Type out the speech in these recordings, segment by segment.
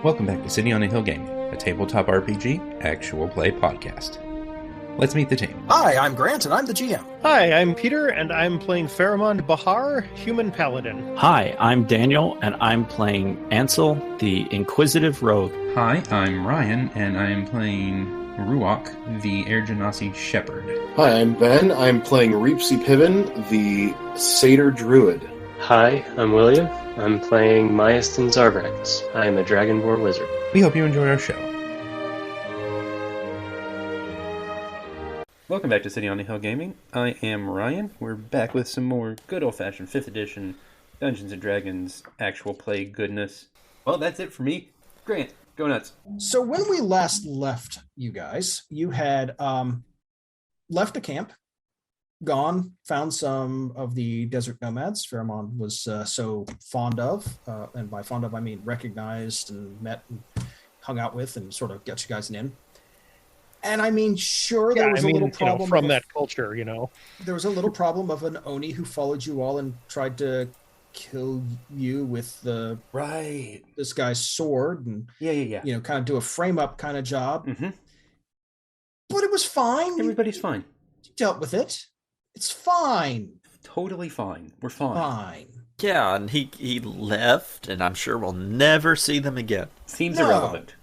Welcome back to City on a Hill Gaming, a tabletop RPG actual play podcast. Let's meet the team. Hi, I'm Grant, and I'm the GM. Hi, I'm Peter, and I'm playing Pheromond Bahar, Human Paladin. Hi, I'm Daniel, and I'm playing Ansel, the Inquisitive Rogue. Hi, I'm Ryan, and I am playing Ruach, the Air Genasi Shepherd. Hi, I'm Ben. I'm playing Reepsy Piven, the Satyr Druid. Hi, I'm William. I'm playing Myastin Zarbrax. I am a Dragonborn wizard. We hope you enjoy our show. Welcome back to City on the Hill Gaming. I am Ryan. We're back with some more good old-fashioned 5th edition Dungeons & Dragons actual play goodness. Well, that's it for me. Grant, go nuts. So when we last left you guys, you had left the camp, gone, found some of the desert nomads Pheromond was so fond of, and by fond of I mean recognized and met and hung out with and sort of got you guys in. And I mean, sure, there was a little problem from that culture, There was a little problem of an Oni who followed you all and tried to kill you with this guy's sword and kind of do a frame up kind of job. Mm-hmm. But it was fine. Everybody's fine. You dealt with it. It's fine. Totally fine. We're fine. Fine. Yeah, and he left, and I'm sure we'll never see them again. Seems irrelevant.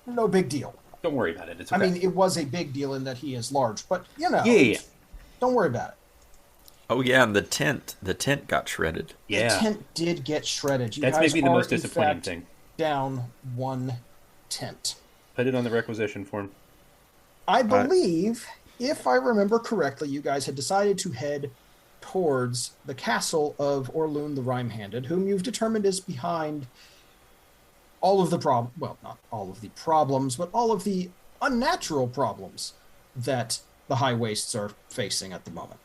No big deal. Don't worry about it. It's okay. I mean, it was a big deal in that he is large, but Yeah. Don't worry about it. Oh yeah, and the tent got shredded. Yeah. The tent did get shredded. That's maybe the most disappointing thing. Down one tent. Put it on the requisition form. I believe, if I remember correctly, you guys had decided to head towards the castle of Orlun the Rhyme-Handed, whom you've determined is behind all of the not all of the problems, but all of the unnatural problems that the high wastes are facing at the moment.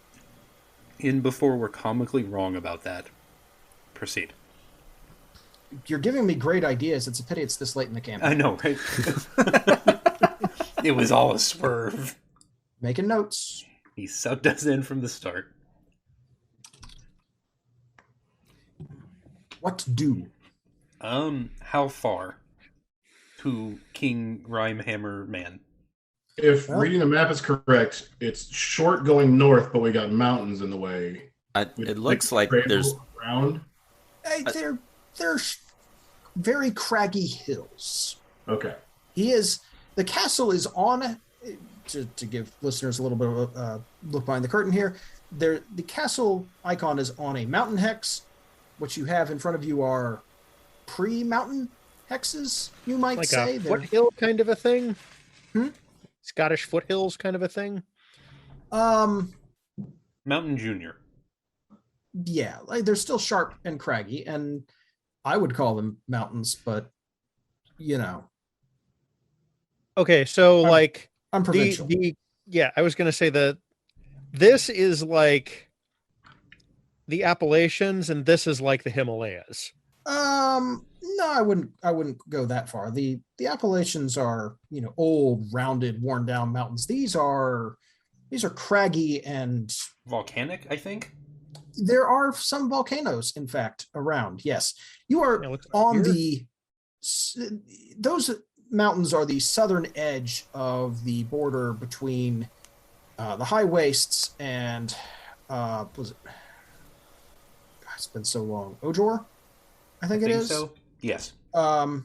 And before we're comically wrong about that, proceed. You're giving me great ideas. It's a pity it's this late in the campaign. I know, right? It was all a swerve. Making notes. He sucked us in from the start. What to do? How far to King Rhymehammer Man? If reading the map is correct, it's short going north, but we got mountains in the way. It looks like there's around. They're very craggy hills. Okay. The castle is on, to give listeners a little bit of a look behind the curtain here, the castle icon is on a mountain hex. What you have in front of you are pre-mountain hexes, you might like say. A foothill kind of a thing? Hmm? Scottish foothills kind of a thing? Mountain Junior. Yeah, they're still sharp and craggy, and I would call them mountains, but, Okay, so I'm provincial. I was going to say this is like the Appalachians, and this is like the Himalayas. No, I wouldn't go that far. The Appalachians are, old, rounded, worn down mountains. These are craggy and volcanic, I think. There are some volcanoes, in fact, around. Yes. You are on those mountains are the southern edge of the border between the high wastes and was it? God, it's been so long. Ojor, I think it is. So. Yes. That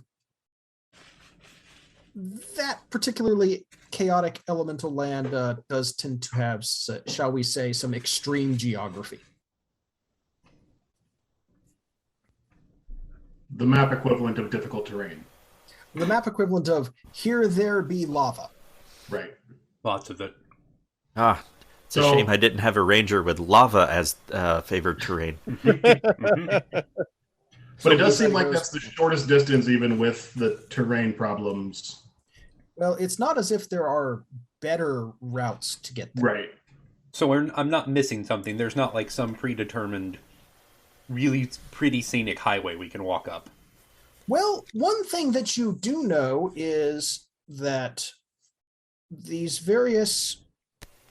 particularly chaotic elemental land does tend to have, shall we say, some extreme geography. The map equivalent of difficult terrain. The map equivalent of here there be lava. Right. Lots of it. It's a shame I didn't have a ranger with lava as favored terrain. But it does seem like that's the shortest distance, even with the terrain problems. Well, it's not as if there are better routes to get there. Right. So I'm not missing something. There's not like some predetermined, really pretty scenic highway we can walk up. Well, one thing that you do know is that these various,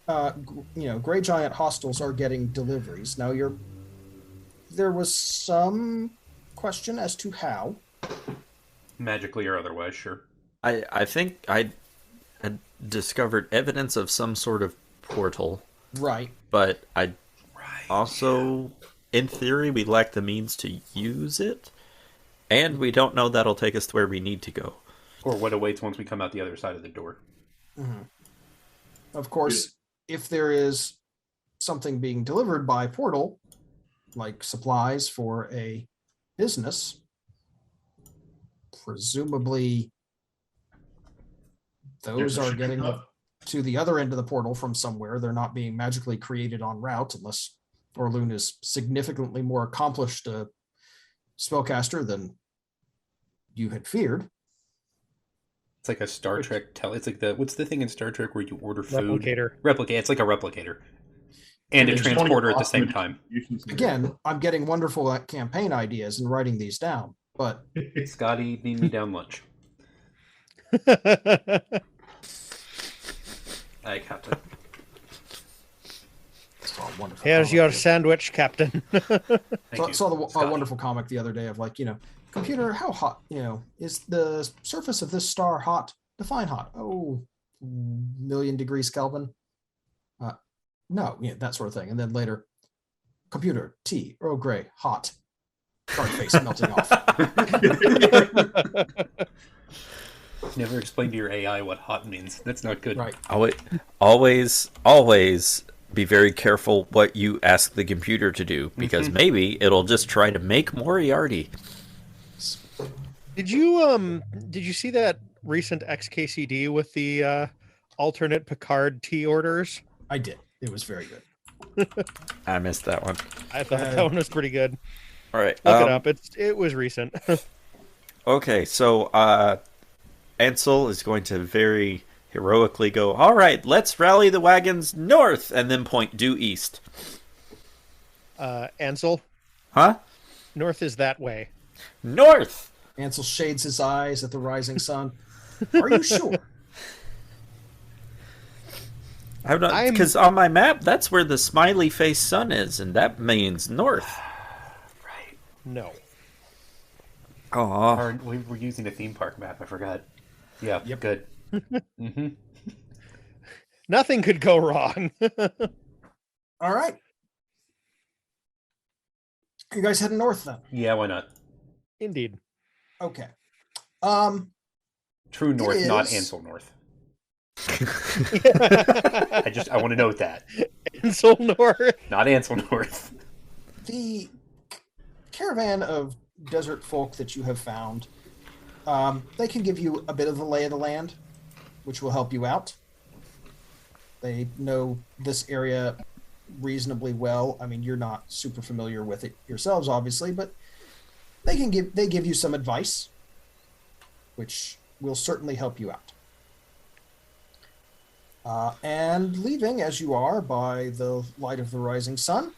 Grey Giant hostels are getting deliveries. Now, there was some question as to how, Magically or otherwise, sure. I think I had discovered evidence of some sort of portal, Right. but I also, in theory, we lack the means to use it, and we don't know that'll take us to where we need to go. Or what awaits once we come out the other side of the door. Mm-hmm. Of course, if there is something being delivered by portal, like supplies for a business, presumably those are getting to the other end of the portal from somewhere. They're not being magically created en route, unless Orlun is significantly more accomplished spellcaster than you had feared. It's like a Star Trek it's like what's the thing in Star Trek where you order food? Replicator. It's like a replicator. And a transporter at the same time. Again, I'm getting wonderful campaign ideas and writing these down, but Scotty, need me down lunch. I Captain. Here's your sandwich, Captain. I saw a wonderful comic the other day of computer, how hot, is the surface of this star hot? Define hot. Oh, million degrees Kelvin. No, that sort of thing. And then later, computer, tea, Earl Grey, hot. Dark face melting off. Never explain to your AI what hot means. That's not good. Right. Always be very careful what you ask the computer to do, because maybe it'll just try to make Moriarty. Did you see that recent XKCD with the alternate Picard tea orders? I did. It was very good. I missed that one. I thought that one was pretty good. All right, look it up. It was recent. Okay, so Ansel is going to very heroically go, all right, let's rally the wagons north, and then point due east. Ansel? Huh? North is that way. North! Ansel shades his eyes at the rising sun. Are you sure? Because on my map, that's where the smiley face sun is, and that means north. Right. No. Oh, we were using a theme park map. I forgot. Yeah. Yep. Good. Mm-hmm. Nothing could go wrong. All right. You guys heading north then? Yeah. Why not? Indeed. Okay. True north, not Ansel north. I want to note that. Ansel north. Not Ansel north. The caravan of desert folk that you have found, they can give you a bit of the lay of the land, which will help you out. They know this area reasonably well. I mean, you're not super familiar with it yourselves, obviously, but they give you some advice, which will certainly help you out. And leaving as you are by the light of the rising sun,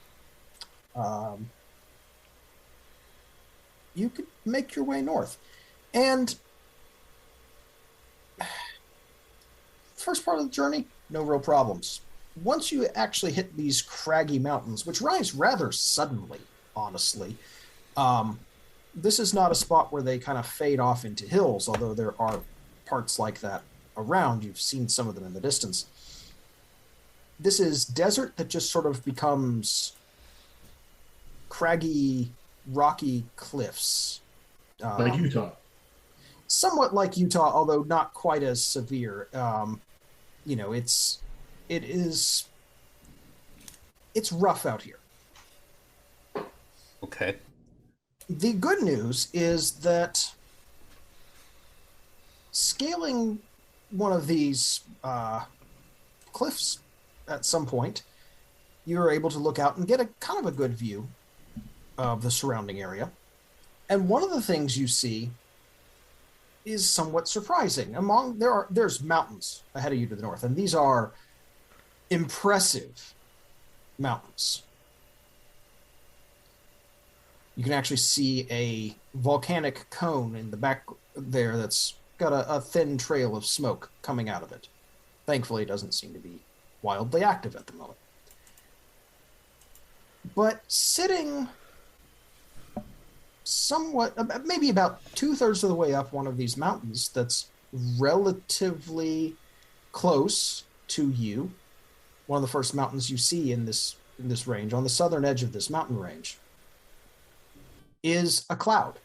you could make your way north. And first part of the journey, no real problems. Once you actually hit these craggy mountains, which rise rather suddenly, honestly, this is not a spot where they kind of fade off into hills, although there are parts like that around. You've seen some of them in the distance. This is desert that just sort of becomes craggy, rocky cliffs. Like Utah. Somewhat like Utah, although not quite as severe. It's rough out here. Okay. The good news is that scaling one of these cliffs at some point, you're able to look out and get a kind of a good view of the surrounding area. And one of the things you see is somewhat surprising. There's mountains ahead of you to the north, and these are impressive mountains. You can actually see a volcanic cone in the back there that's got a thin trail of smoke coming out of it. Thankfully, it doesn't seem to be wildly active at the moment. But sitting somewhat, maybe about 2/3 of the way up one of these mountains that's relatively close to you. One of the first mountains you see in this range, on the southern edge of this mountain range, is a cloud,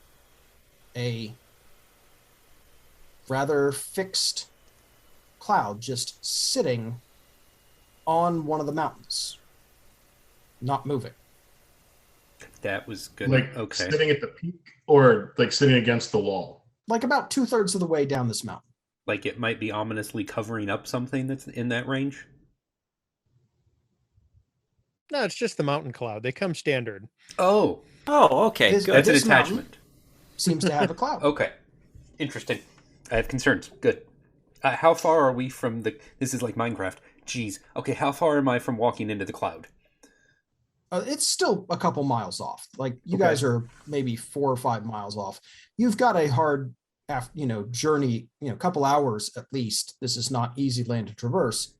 a rather fixed cloud just sitting on one of the mountains, not moving. That was good. Like Okay. sitting at the peak or like sitting against the wall? Like about 2/3 of the way down this mountain. Like it might be ominously covering up something that's in that range. No, it's just the mountain cloud. They come standard. Oh, Oh, okay, This- good. that's an This mountain- attachment. Seems to have a cloud. Okay. Interesting. I have concerns. Good. How far are we from the... This is like Minecraft. Jeez. Okay, how far am I from walking into the cloud? It's still a couple miles off. Like you Okay. guys are maybe 4 or 5 miles off. You've got a hard, journey. A couple hours at least. This is not easy land to traverse.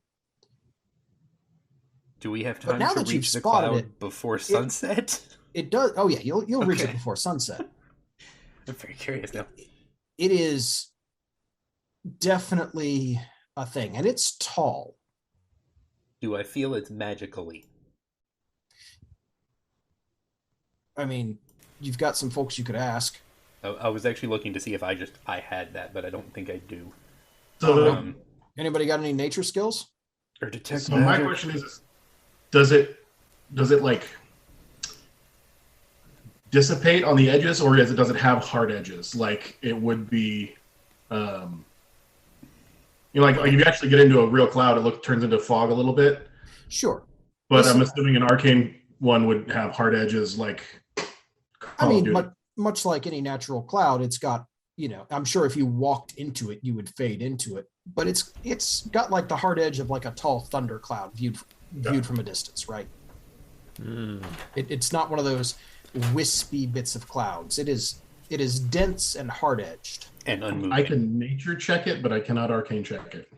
Do we have But time now to that you've reach the spotted cloud it, before sunset? It does. Oh yeah, you'll reach it Okay. before sunset. I'm very curious now. It is definitely a thing, and it's tall. Do I feel it's magically? I mean, you've got some folks you could ask. I was actually looking to see if I had that, but I don't think I do. So, Anybody got any nature skills? Or detect so my magic. question is, does it like dissipate on the edges, or does it have hard edges like it would be? Like if you actually get into a real cloud, it turns into fog a little bit. Sure. But Listen- I'm assuming an arcane one would have hard edges, like. I Call of mean, Duty. much like any natural cloud, it's got, I'm sure if you walked into it, you would fade into it. But it's got like the hard edge of like a tall thunder cloud viewed from a distance, right? It's not one of those wispy bits of clouds. It is dense and hard edged. And unmoving. I can nature check it, but I cannot arcane check it.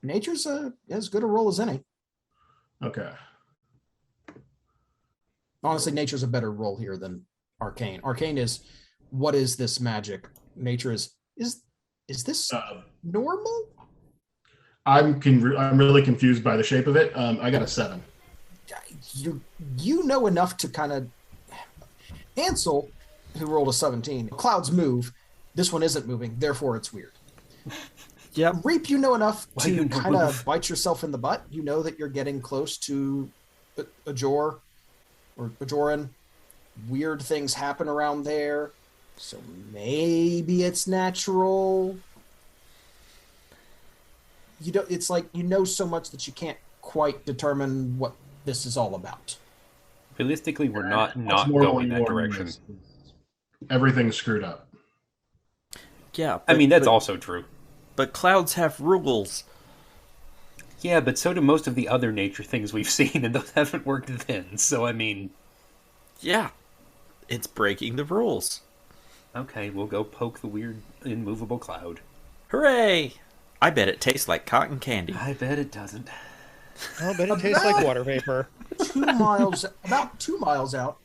Nature's as good a role as any. Okay. Honestly, nature's a better role here than arcane. Arcane is, what is this magic? Nature is this normal? I'm really confused by the shape of it. I got a 7. You know enough to kind of... Ansel, who rolled a 17, clouds move. This one isn't moving, therefore it's weird. Yep. Reap, you know enough Why to you don't kind of move? bite yourself in the butt. You know that you're getting close to a Jor or Bajoran. Weird things happen around there. So maybe it's natural. It's like so much that you can't quite determine what this is all about. Realistically, we're not What's going that normal direction. is everything's screwed up. Yeah. I mean, that's also true. But clouds have rules. Yeah, but so do most of the other nature things we've seen, and those haven't worked then. So, I mean... Yeah. It's breaking the rules. Okay, we'll go poke the weird, immovable cloud. Hooray! I bet it tastes like cotton candy. I bet it doesn't. I'll bet it tastes like water vapor. About 2 miles out,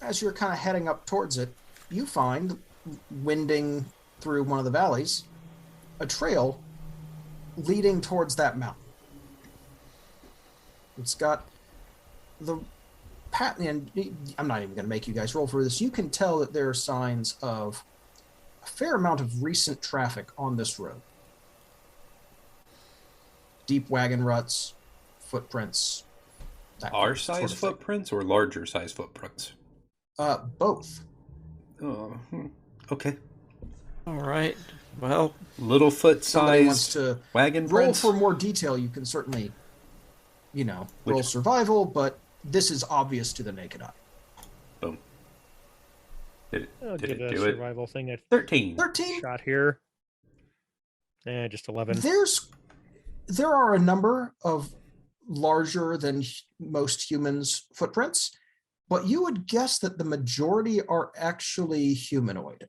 as you're kind of heading up towards it, you find, winding through one of the valleys, a trail leading towards that mountain. It's got the pattern, and I'm not even going to make you guys roll for this. You can tell that there are signs of a fair amount of recent traffic on this road. Deep wagon ruts, footprints. Our size footprints or larger size footprints? Both. Oh, okay. All right. Well, Little foot Somebody wants size to wagon roll prints? for more detail. You can certainly, roll Which- survival, but this is obvious to the naked eye. Boom. Did I'll it give a do it? survival thing a 13. 13. shot here. Just 11. There are a number of larger than most humans' footprints, but you would guess that the majority are actually humanoid,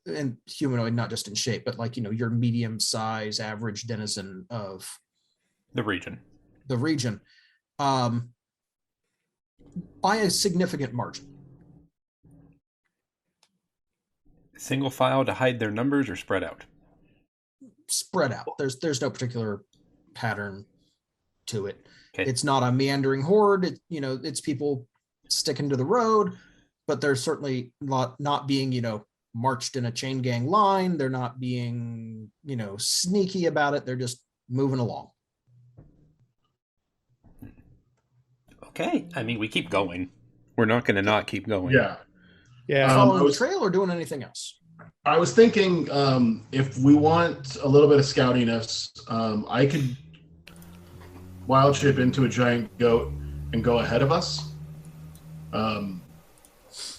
and humanoid not just in shape, but your medium size average denizen of The region. the region, by a significant margin. Single file to hide their numbers or spread out? Spread out. There's no particular pattern to it. Okay. It's not a meandering horde. It's people sticking to the road, but they're certainly not being, marched in a chain gang line. They're not being, sneaky about it. They're just moving along. Okay. I mean, we keep going. We're not going to not keep going. Yeah. Yeah. Following the trail or doing anything else? I was thinking if we want a little bit of scoutiness, I could wild shape into a giant goat and go ahead of us.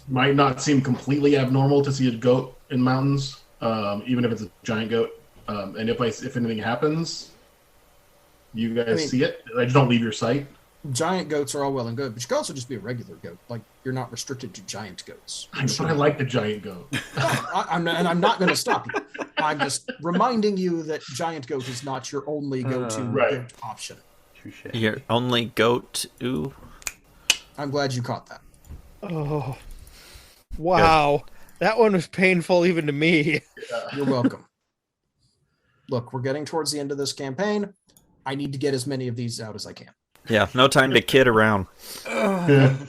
Might not seem completely abnormal to see a goat in mountains, even if it's a giant goat. And if anything happens, you guys see it. I just don't leave your sight. Giant goats are all well and good, but you could also just be a regular goat. Like, you're not restricted to giant goats. But I like the giant goat. I'm not going to stop you. I'm just reminding you that giant goat is not your only go-to goat option. Touché. Your only goat. Ooh. I'm glad you caught that. Oh, wow. That one was painful even to me. You're welcome. Look, we're getting towards the end of this campaign. I need to get as many of these out as I can. Yeah, no time to kid around. There's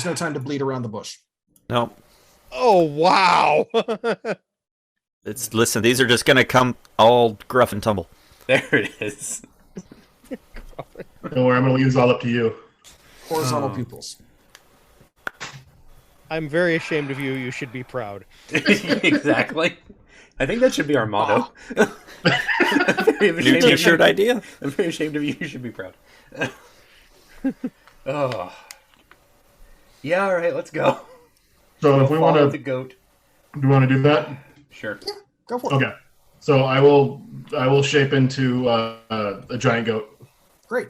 no time to bleed around the bush. No. Oh, wow. Listen, these are just going to come all gruff and tumble. There it is. Don't worry, I'm going to leave this all up to you. Horizontal pupils. I'm very ashamed of you. You should be proud. Exactly. I think that should be our motto. New t-shirt idea? I'm very ashamed of you. You should be proud. Oh. Yeah, all right, let's go. So if we want the to, goat. do you want to do that? Sure. Yeah, go for it. Okay. So I will shape into a giant goat, Great.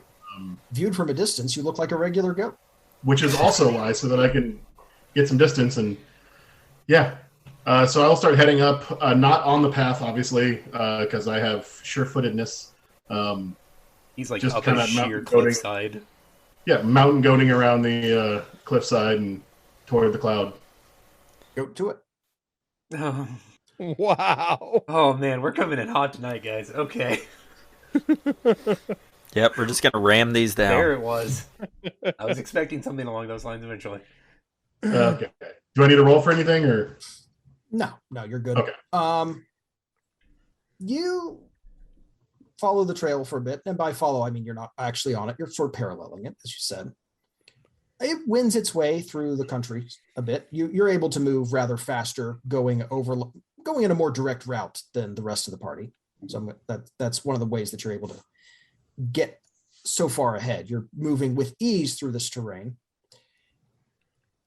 Viewed from a distance, you look like a regular goat. which is also why, so that I can get some distance and yeah. So I'll start heading up, not on the path, obviously, because I have sure-footedness. He's like just up kinda a sheer mountain goating. cliffside. Yeah, mountain goating around the cliffside and toward the cloud. Goat to it. Oh. Wow. Oh man, we're coming in hot tonight, guys. Okay. Yep, we're just going to ram these down. There it was. I was expecting something along those lines eventually. Okay. Do I need to roll for anything, or? No, you're good. Okay. You follow the trail for a bit, and by follow, I mean you're not actually on it. You're sort of paralleling it, as you said. It wins its way through the country a bit. You're able to move rather faster, going in a more direct route than the rest of the party. So that's one of the ways that you're able to get so far ahead. You're moving with ease through this terrain.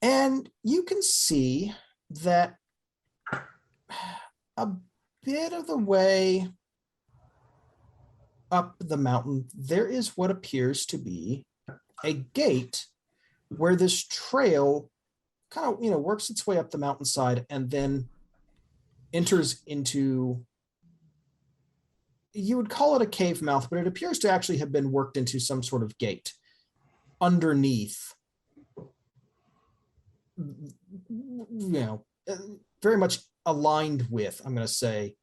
And you can see that a bit of the way up the mountain, there is what appears to be a gate where this trail kind of, works its way up the mountainside and then enters into, you would call it a cave mouth, but it appears to actually have been worked into some sort of gate underneath, very much aligned with, I'm going to say,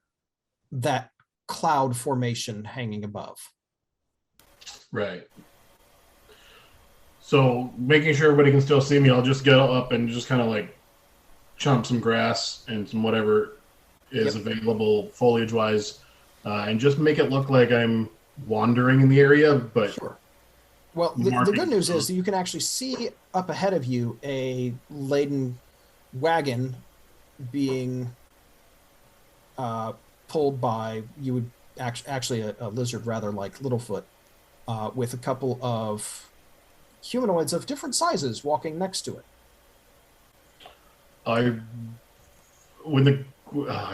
that cloud formation hanging above. Right. So making sure everybody can still see me, I'll just get up and just kind of like chomp some grass and some whatever is available foliage-wise, and just make it look like I'm wandering in the area, but... Sure. Well, the good news is that you can actually see up ahead of you a laden wagon being pulled by, you would actually a lizard rather like Littlefoot, with a couple of humanoids of different sizes walking next to it. I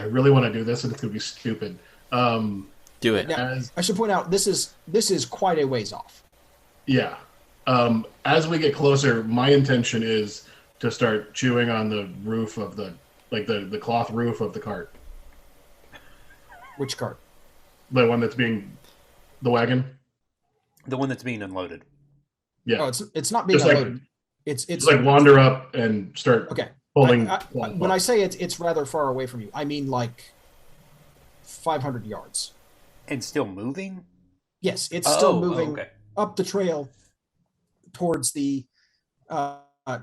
really want to do this, and it's going to be stupid. Do it. Now, I should point out this is quite a ways off. Yeah. As we get closer, my intention is to start chewing on the roof of the cloth roof of the cart. Which cart? The one that's the wagon. The one that's being unloaded. Yeah. Oh, it's not being Just unloaded. It's like wander up and start. Okay. Pulling. When I say it's rather far away from you, I mean like 500 yards. And still moving? Yes, it's still Oh, moving okay. up the trail towards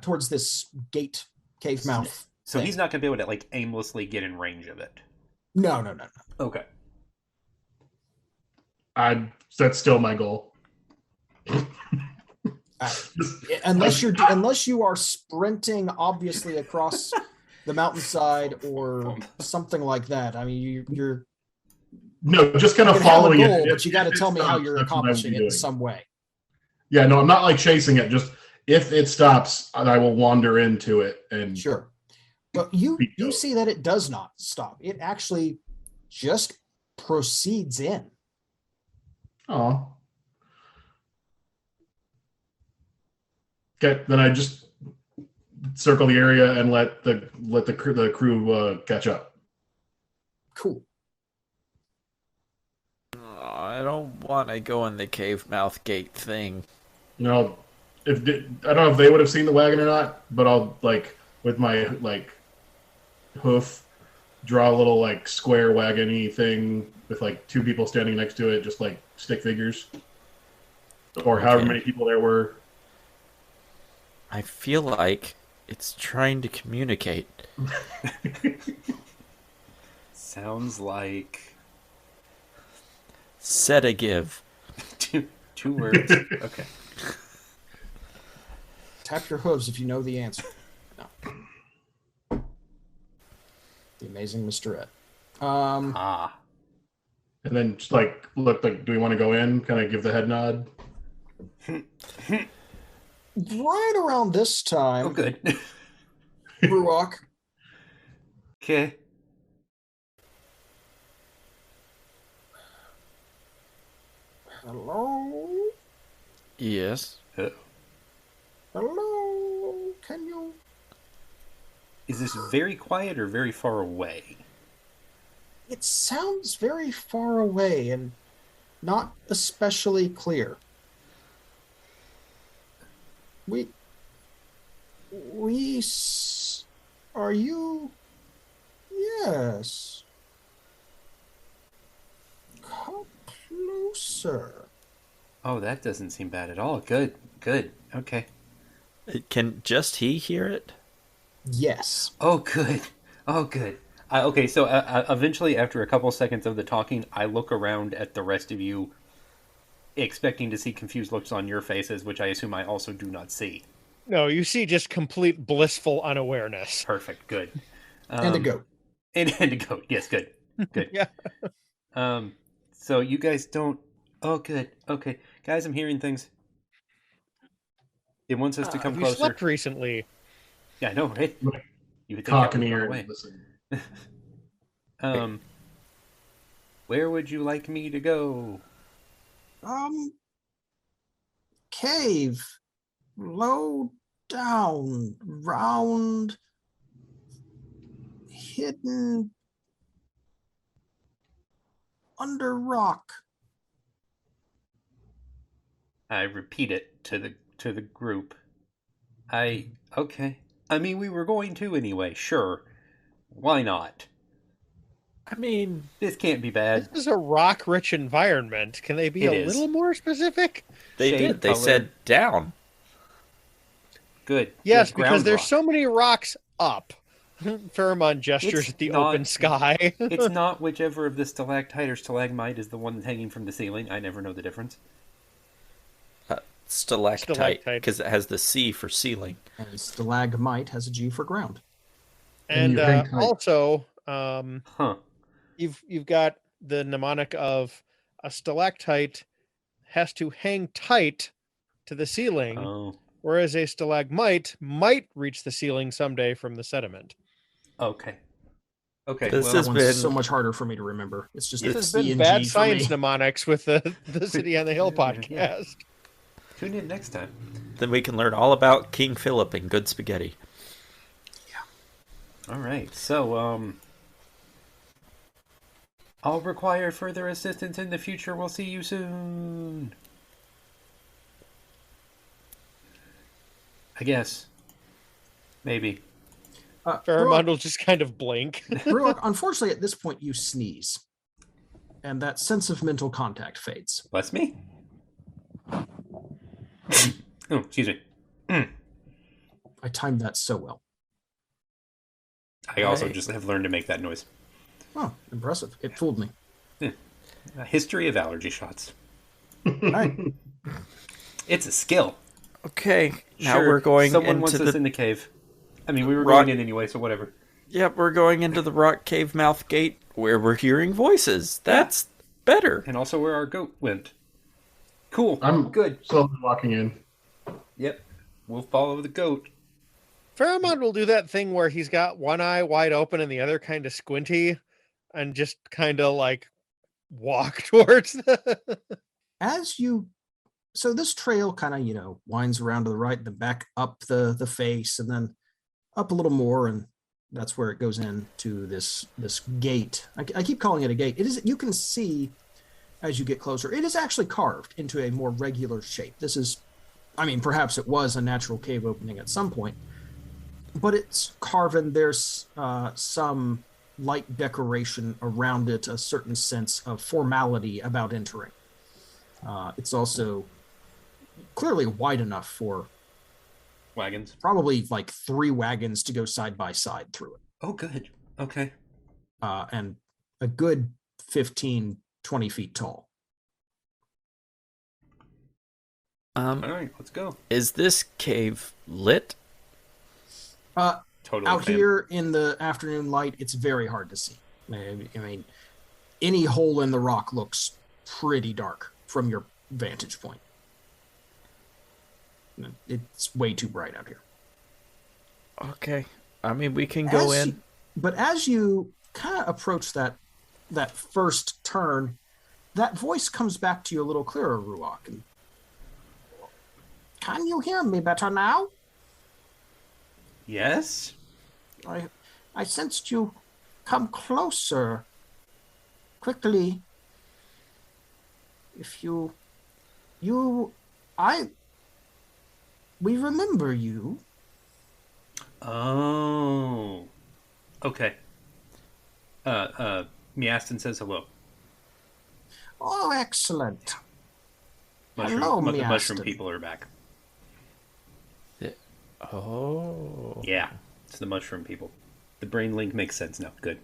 towards this gate cave mouth. So thing. he's not going to be able to like aimlessly get in range of it. No. Okay. That's still my goal. Unless you are sprinting obviously across the mountainside or something like that. I mean, you're No, just kind of you can have a following goal, it. but you got to tell me how stops, you're that's what I will be accomplishing it in doing. some way. Yeah, no, I'm not like chasing it. Just if it stops, I will wander into it and Sure. But you see that it does not stop. It actually just proceeds in. Oh. Okay, then I just circle the area and let the crew catch up. Cool. I don't want to go in the cave mouth gate thing. You know, I don't know if they would have seen the wagon or not, but I'll like with my like hoof draw a little like square wagony thing with like two people standing next to it, just like stick figures, or however many people there were. I feel like it's trying to communicate. Sounds like Sedative. two words. Okay. Tap your hooves if you know the answer. No. The amazing Mr. Ed. Ah. And then just like look like, do we want to go in? Kind of give the head nod. Right around this time, Oh, good. Ruach, Okay. hello? Yes. Hello? Can you? Is this very quiet or very far away? It sounds very far away and not especially clear. Are you? Yes. Come closer. Oh, that doesn't seem bad at all. Good. Okay. Can just he hear it? Yes. Oh, good. Okay, so eventually, after a couple seconds of the talking, I look around at the rest of you, expecting to see confused looks on your faces, which I assume I also do not see. No, you see just complete blissful unawareness. Perfect. Good. And a goat. And a goat. Yes, good. Yeah. So you guys don't... Oh, good. Okay. Guys, I'm hearing things. It wants us to come Have you closer. slept recently? Yeah, I know, right? You would think Cock that an would ear run and away. listen. Where would you like me to go? Cave. Low down. Round. Hidden. Under rock. I repeat it to the group. Okay. I mean, we were going to anyway. Sure. Why not? I mean, This can't be bad. This is a rock-rich environment. Can they be It a is. little more specific? they Shade, did. They color. said down. Good. Yes, Good. because Ground there's rock. so many rocks up. Pheromone gestures It's at the not- open sky. It's not whichever of the stalactite or stalagmite is the one hanging from the ceiling. I never know the difference. Stalactite, because it has the C for ceiling. And stalagmite has a G for ground. And you hang tight. also, Huh. you've got the mnemonic of a stalactite has to hang tight to the ceiling, Oh. whereas a stalagmite might reach the ceiling someday from the sediment. Okay. Okay. This well, has That one's been- so much harder for me to remember. It's just This a has C been and bad G for science me. mnemonics with the City on the Hill Yeah. podcast. Tune in next time. Then we can learn all about King Philip and good spaghetti. All right. So, I'll require further assistance in the future. We'll see you soon. I guess. Maybe. Faramond will just kind of blink. Ruok, unfortunately, at this point, you sneeze. And that sense of mental contact fades. Bless me. Oh, excuse me. I timed that so well. I also just have learned to make that noise. Oh, impressive. It fooled me. A history of allergy shots. All right. It's a skill. Okay, now Sure, we're going someone into wants the us in the cave. I mean, we were rock- going in anyway, so whatever. Yep, we're going into the rock cave mouth gate where we're hearing voices. That's better. And also where our goat went. Cool. I'm good. slowly walking in. Yep. We'll follow the goat. Faramond will do that thing where he's got one eye wide open and the other kind of squinty and just kind of like walk towards the... So this trail kind of, winds around to the right, then back up the face, and then up a little more, and that's where it goes into this gate. I keep calling it a gate. It is. You can see as you get closer, it is actually carved into a more regular shape. This is, perhaps it was a natural cave opening at some point, but it's carven. There's some light decoration around it, a certain sense of formality about entering. It's also clearly wide enough for Wagons. probably like 3 wagons to go side by side through it. Oh, good. Okay. And a good 15, 20 feet tall. All right, let's go. Is this cave lit? Totally. Out here in the afternoon light, it's very hard to see. Any hole in the rock looks pretty dark from your vantage point. It's way too bright out here. Okay. We can go in. But as you kind of approach that first turn, that voice comes back to you a little clearer, Ruok. And, can you hear me better now? Yes? I sensed you come closer. Quickly. If we remember you. Oh. Okay. Miastin says hello. Oh, excellent. Hello, the Miastin. mushroom people are back. Oh. Yeah, it's the mushroom people. The brain link makes sense now. Good.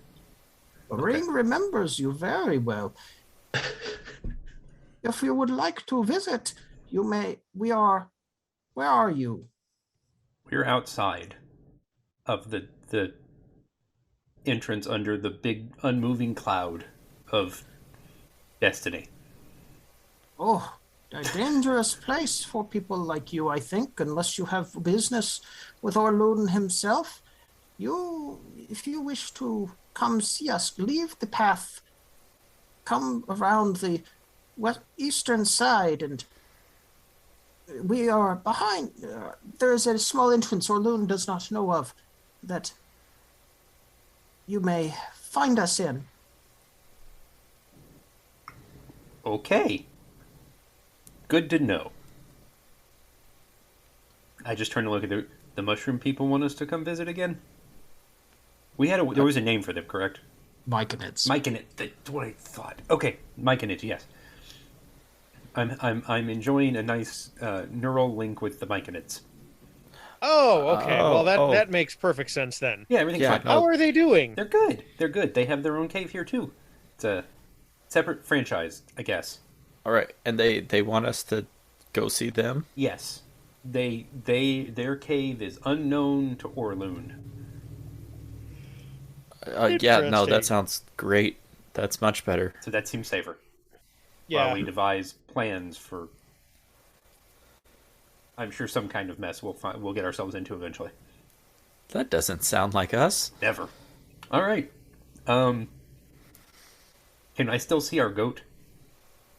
The ring remembers you very well. If you would like to visit, you may. Where are you? We're outside of the entrance under the big unmoving cloud of destiny. Oh, a dangerous place for people like you, I think, unless you have business with Orlun himself. If you wish to come see us, leave the path, come around the eastern side, and we are behind. There is a small entrance Orlun does not know of that you may find us in. Okay. Good to know. I just turned to look at the mushroom people want us to come visit again. There was a name for them, correct? Myconids. Myconid. That's what I thought. Okay, Myconid. Yes. I'm enjoying a nice neural link with the Myconids. Oh, okay. Oh, Well, that makes perfect sense then. Yeah, everything's fine. How are they doing? They're good. They're good. They have their own cave here too. It's a separate franchise, I guess. All right, and they want us to go see them? Yes. Their cave is unknown to Orlun. Yeah, no, that sounds great. That's much better. So that seems safer. Yeah. While we devise plans for, I'm sure, some kind of mess we'll get ourselves into eventually. That doesn't sound like us. Never. All right. Can I still see our goat?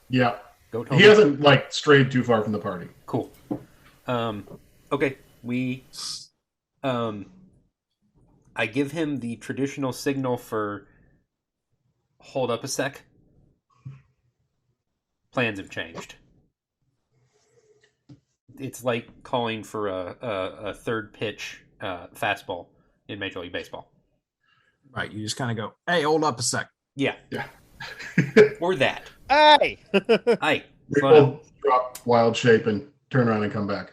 Yeah. Goat He homie? hasn't strayed too far from the party. Cool. Okay. We. I give him the traditional signal for hold up a sec. Plans have changed. It's like calling for a third pitch fastball in Major League Baseball. Right. You just kind of go, hey, hold up a sec. Yeah. Yeah. Or that. Hey! Hi. We Slow down. will drop wild shape and turn around and come back.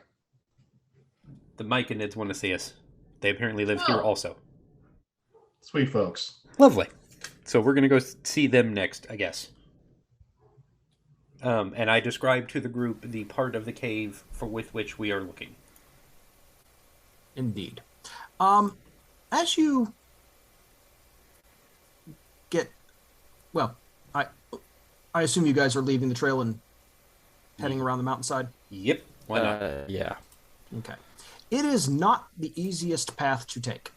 The Myconids want to see us. They apparently live here Oh. also. Sweet folks. Lovely. So we're going to go see them next, I guess. And I described to the group the part of the cave with which we are looking. Indeed. As you get, well, I assume you guys are leaving the trail and heading around the mountainside. Yep. Why not? Yeah. Okay. It is not the easiest path to take.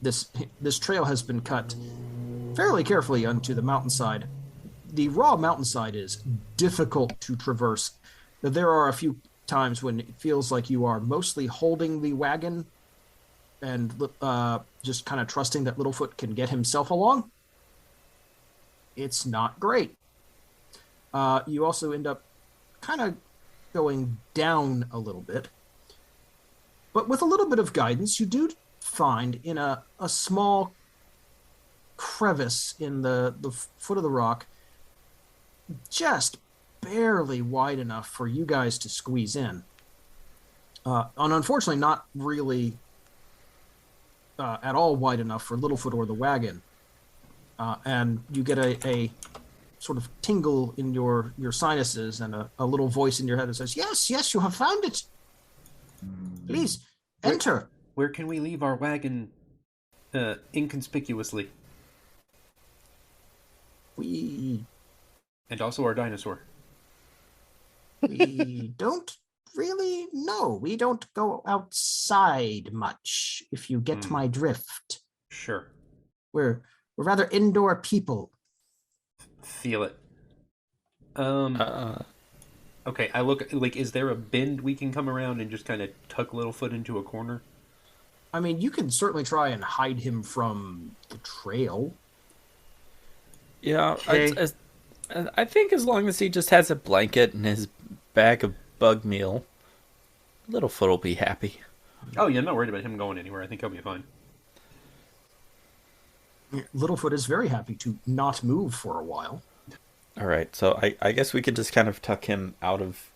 This trail has been cut fairly carefully onto the mountainside. The raw mountainside is difficult to traverse. There are a few times when it feels like you are mostly holding the wagon and just kind of trusting that Littlefoot can get himself along. It's not great. You also end up kind of going down a little bit. But with a little bit of guidance, you do find in a small crevice in the foot of the rock, just barely wide enough for you guys to squeeze in. And unfortunately, not really at all wide enough for Littlefoot or the wagon. And you get a sort of tingle in your sinuses and a little voice in your head that says, yes, you have found it. Please, enter. Where can we leave our wagon inconspicuously? And also our dinosaur. We don't really know. We don't go outside much, if you get my drift. Sure. We're rather indoor people. Feel it. Okay, I look, like, is there a bend we can come around and just kind of tuck Littlefoot into a corner? I mean, you can certainly try and hide him from the trail. Yeah, Okay. I think as long as he just has a blanket and his bag of bug meal, Littlefoot will be happy. Oh, yeah, I'm not worried about him going anywhere. I think he'll be fine. Littlefoot is very happy to not move for a while. All right, so I guess we could just kind of tuck him out of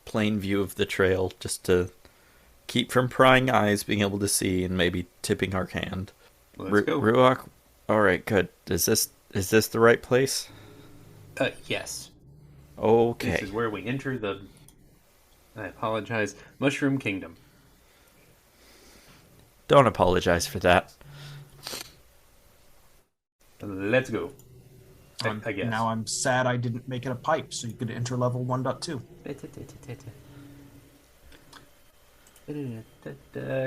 plain view of the trail just to keep from prying eyes being able to see and maybe tipping our hand. Let's go. Ruach, all right, good. Is this the right place? Yes. Okay. This is where we enter the, I apologize, Mushroom Kingdom. Don't apologize for that. Let's go. I guess. Now I'm sad I didn't make it a pipe, so you could enter level 1.2.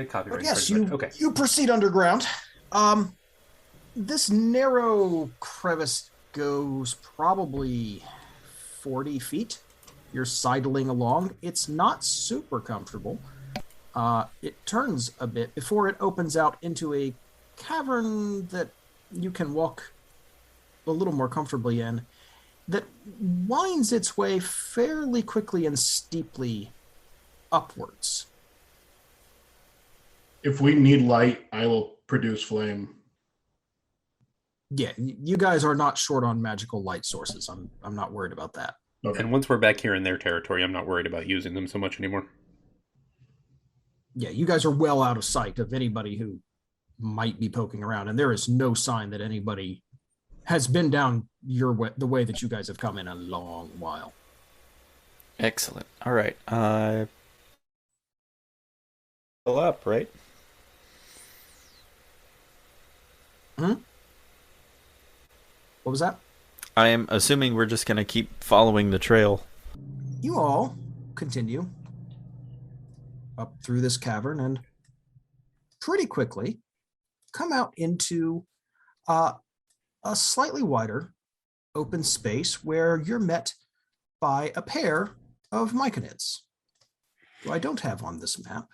Copyright. But yes, infringement. you proceed underground. This narrow crevice goes probably 40 feet. You're sidling along. It's not super comfortable. It turns a bit before it opens out into a cavern that you can walk a little more comfortably in, that winds its way fairly quickly and steeply upwards. If we need light, I will produce flame. Yeah, you guys are not short on magical light sources. I'm not worried about that. Okay. And once we're back here in their territory, I'm not worried about using them so much anymore. Yeah, you guys are well out of sight of anybody who might be poking around, and there is no sign that anybody has been down the way that you guys have come in a long while. Excellent. All right. Fill up, right? What was that? I am assuming we're just going to keep following the trail. You all continue up through this cavern and pretty quickly come out into a slightly wider open space where you're met by a pair of myconids, who I don't have on this map,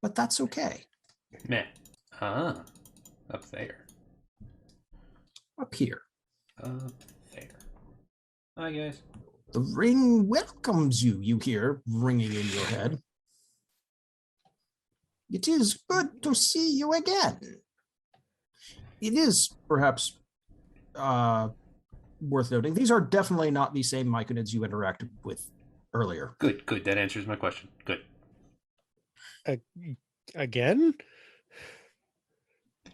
but that's okay. Meh. Ah, up there. Up here. Up there. Hi, guys. The ring welcomes you, you hear ringing in your head. It is good to see you again. It is perhaps worth noting. These are definitely not the same myconids you interacted with earlier. Good. That answers my question. Good. Again?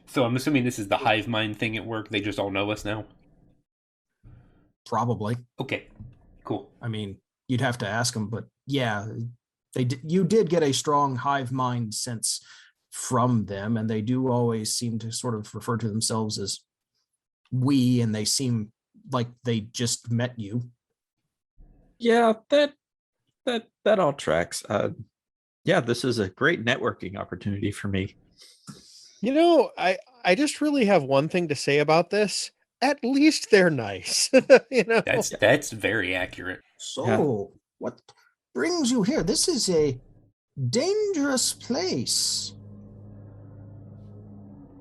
So I'm assuming this is the hive mind thing at work. They just all know us now. Probably. Okay. Cool. I mean, you'd have to ask them, but yeah, you did get a strong hive mind sense from them, and they do always seem to sort of refer to themselves as we, and they seem like they just met you. Yeah, that all tracks. Yeah, this is a great networking opportunity for me. You know, I just really have one thing to say about this. At least they're nice. You know, That's very accurate. So, what brings you here? This is a dangerous place.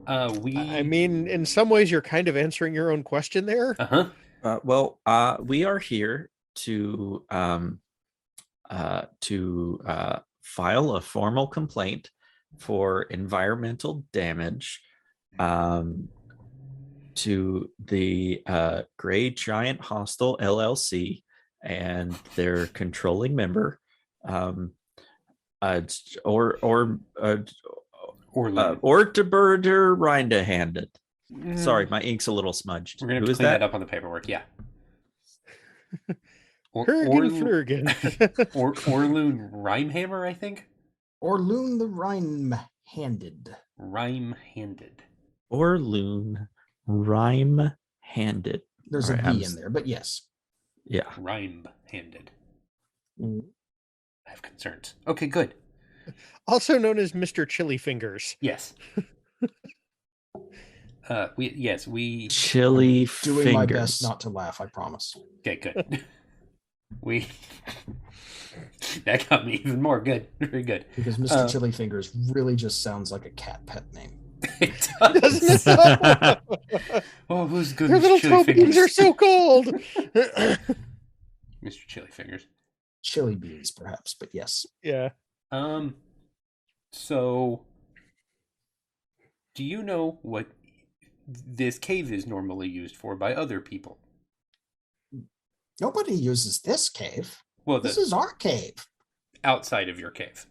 I mean, in some ways, you're kind of answering your own question there. Uh-huh. We are here to file a formal complaint for environmental damage to the Gray Giant Hostel LLC and their controlling member, Orteberder Rindehanded. Sorry, my ink's a little smudged. We're gonna have to clean that up on the paperwork. Yeah. Flurgen. Orloon Rhymehammer, I think. Orloon the Rhyme-handed. Rhyme-handed. Orloon Rhyme-handed. There's a B in there, but yes. Yeah. Rhyme-handed. I have concerns. Okay, good. Also known as Mr. Chili Fingers. Yes. we Chili doing fingers. my best not to laugh, I promise. Okay, good. That got me even more good. Very good. Because Mr. Chili Fingers really just sounds like a cat pet name. It does. Doesn't it? Oh, who's good? Your little toe beans are so cold. Mr. Chili Fingers. Chili beans, perhaps, but yes. Yeah. So, do you know what this cave is normally used for by other people? Nobody uses this cave. Well, this is our cave. Outside of your cave.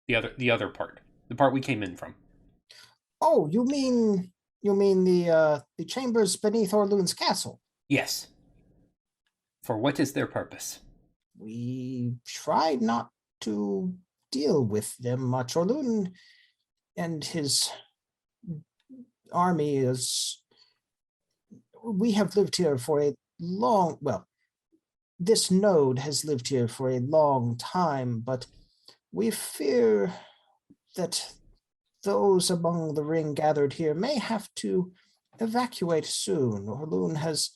The other part. The part we came in from. Oh, you mean the chambers beneath Orloon's castle? Yes. For what is their purpose? We tried not to deal with them much. Orloon and his army we have lived here for a long, this node has lived here for a long time, but we fear that those among the ring gathered here may have to evacuate soon. Orloon has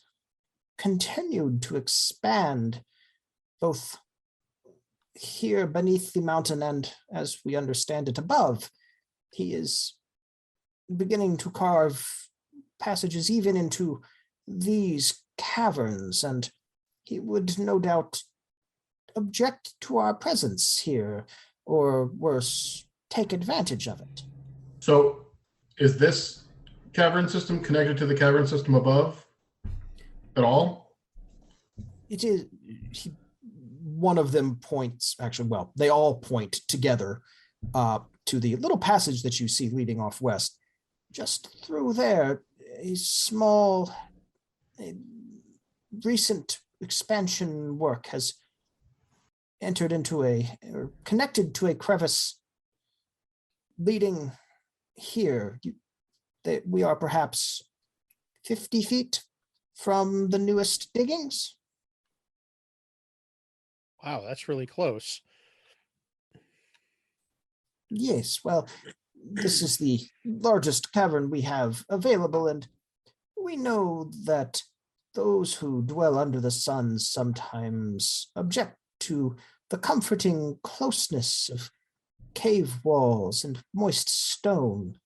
continued to expand both here beneath the mountain and, as we understand it, above. He is beginning to carve passages even into these caverns, and he would no doubt object to our presence here, or worse, take advantage of it. So, is this cavern system connected to the cavern system above at all? It is. One of them points, actually, they all point together to the little passage that you see leading off west. Just through there, a small, recent expansion work has entered into or connected to a crevice leading here. We are perhaps 50 feet from the newest diggings. Wow, that's really close. Yes, well, this is the largest cavern we have available, and we know that those who dwell under the sun sometimes object to the comforting closeness of cave walls and moist stone.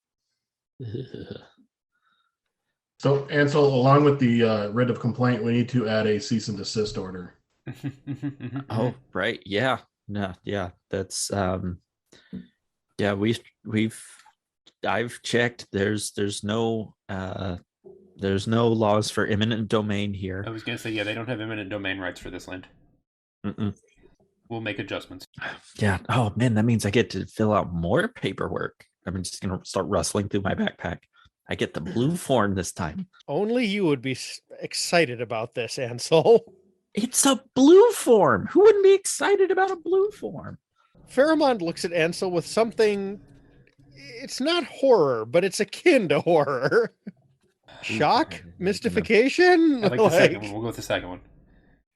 So, Ansel, along with the writ of complaint, we need to add a cease and desist order. Oh, right. Yeah. No, yeah. That's Yeah, I've checked. There's no laws for eminent domain here. I was going to say, yeah, they don't have eminent domain rights for this land. Mm-mm. We'll make adjustments. Yeah. Oh man, that means I get to fill out more paperwork. I'm just gonna start rustling through my backpack. I get the blue form this time. Only you would be excited about this, Ansel. It's a blue form. Who wouldn't be excited about a blue form? Pharamond looks at Ansel with something. It's not horror, but it's akin to horror. Shock? Mystification? I like the second one. We'll go with the second one.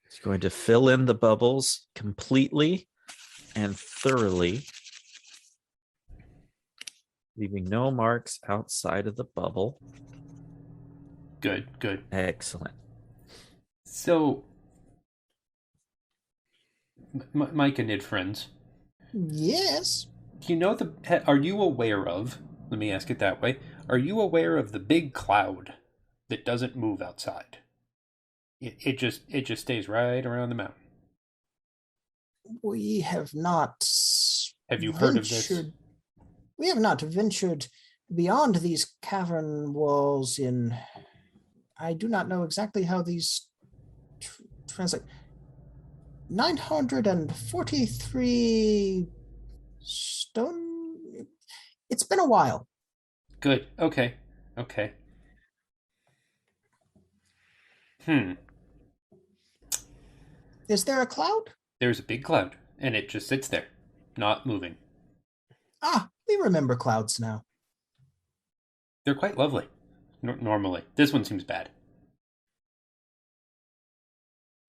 It's going to fill in the bubbles completely and thoroughly, leaving no marks outside of the bubble. Good. Excellent. So, Mike and Nid friends. Yes. Do you know are you aware of, let me ask it that way, are you aware of the big cloud that doesn't move outside? It just stays right around the mountain. We have not. Have you heard of this? We have not ventured beyond these cavern walls in. I do not know exactly how these translate. 943 stone. It's been a while. Good. Okay. Is there a cloud? There's a big cloud, and it just sits there, not moving. Ah, we remember clouds now. They're quite lovely, normally. This one seems bad.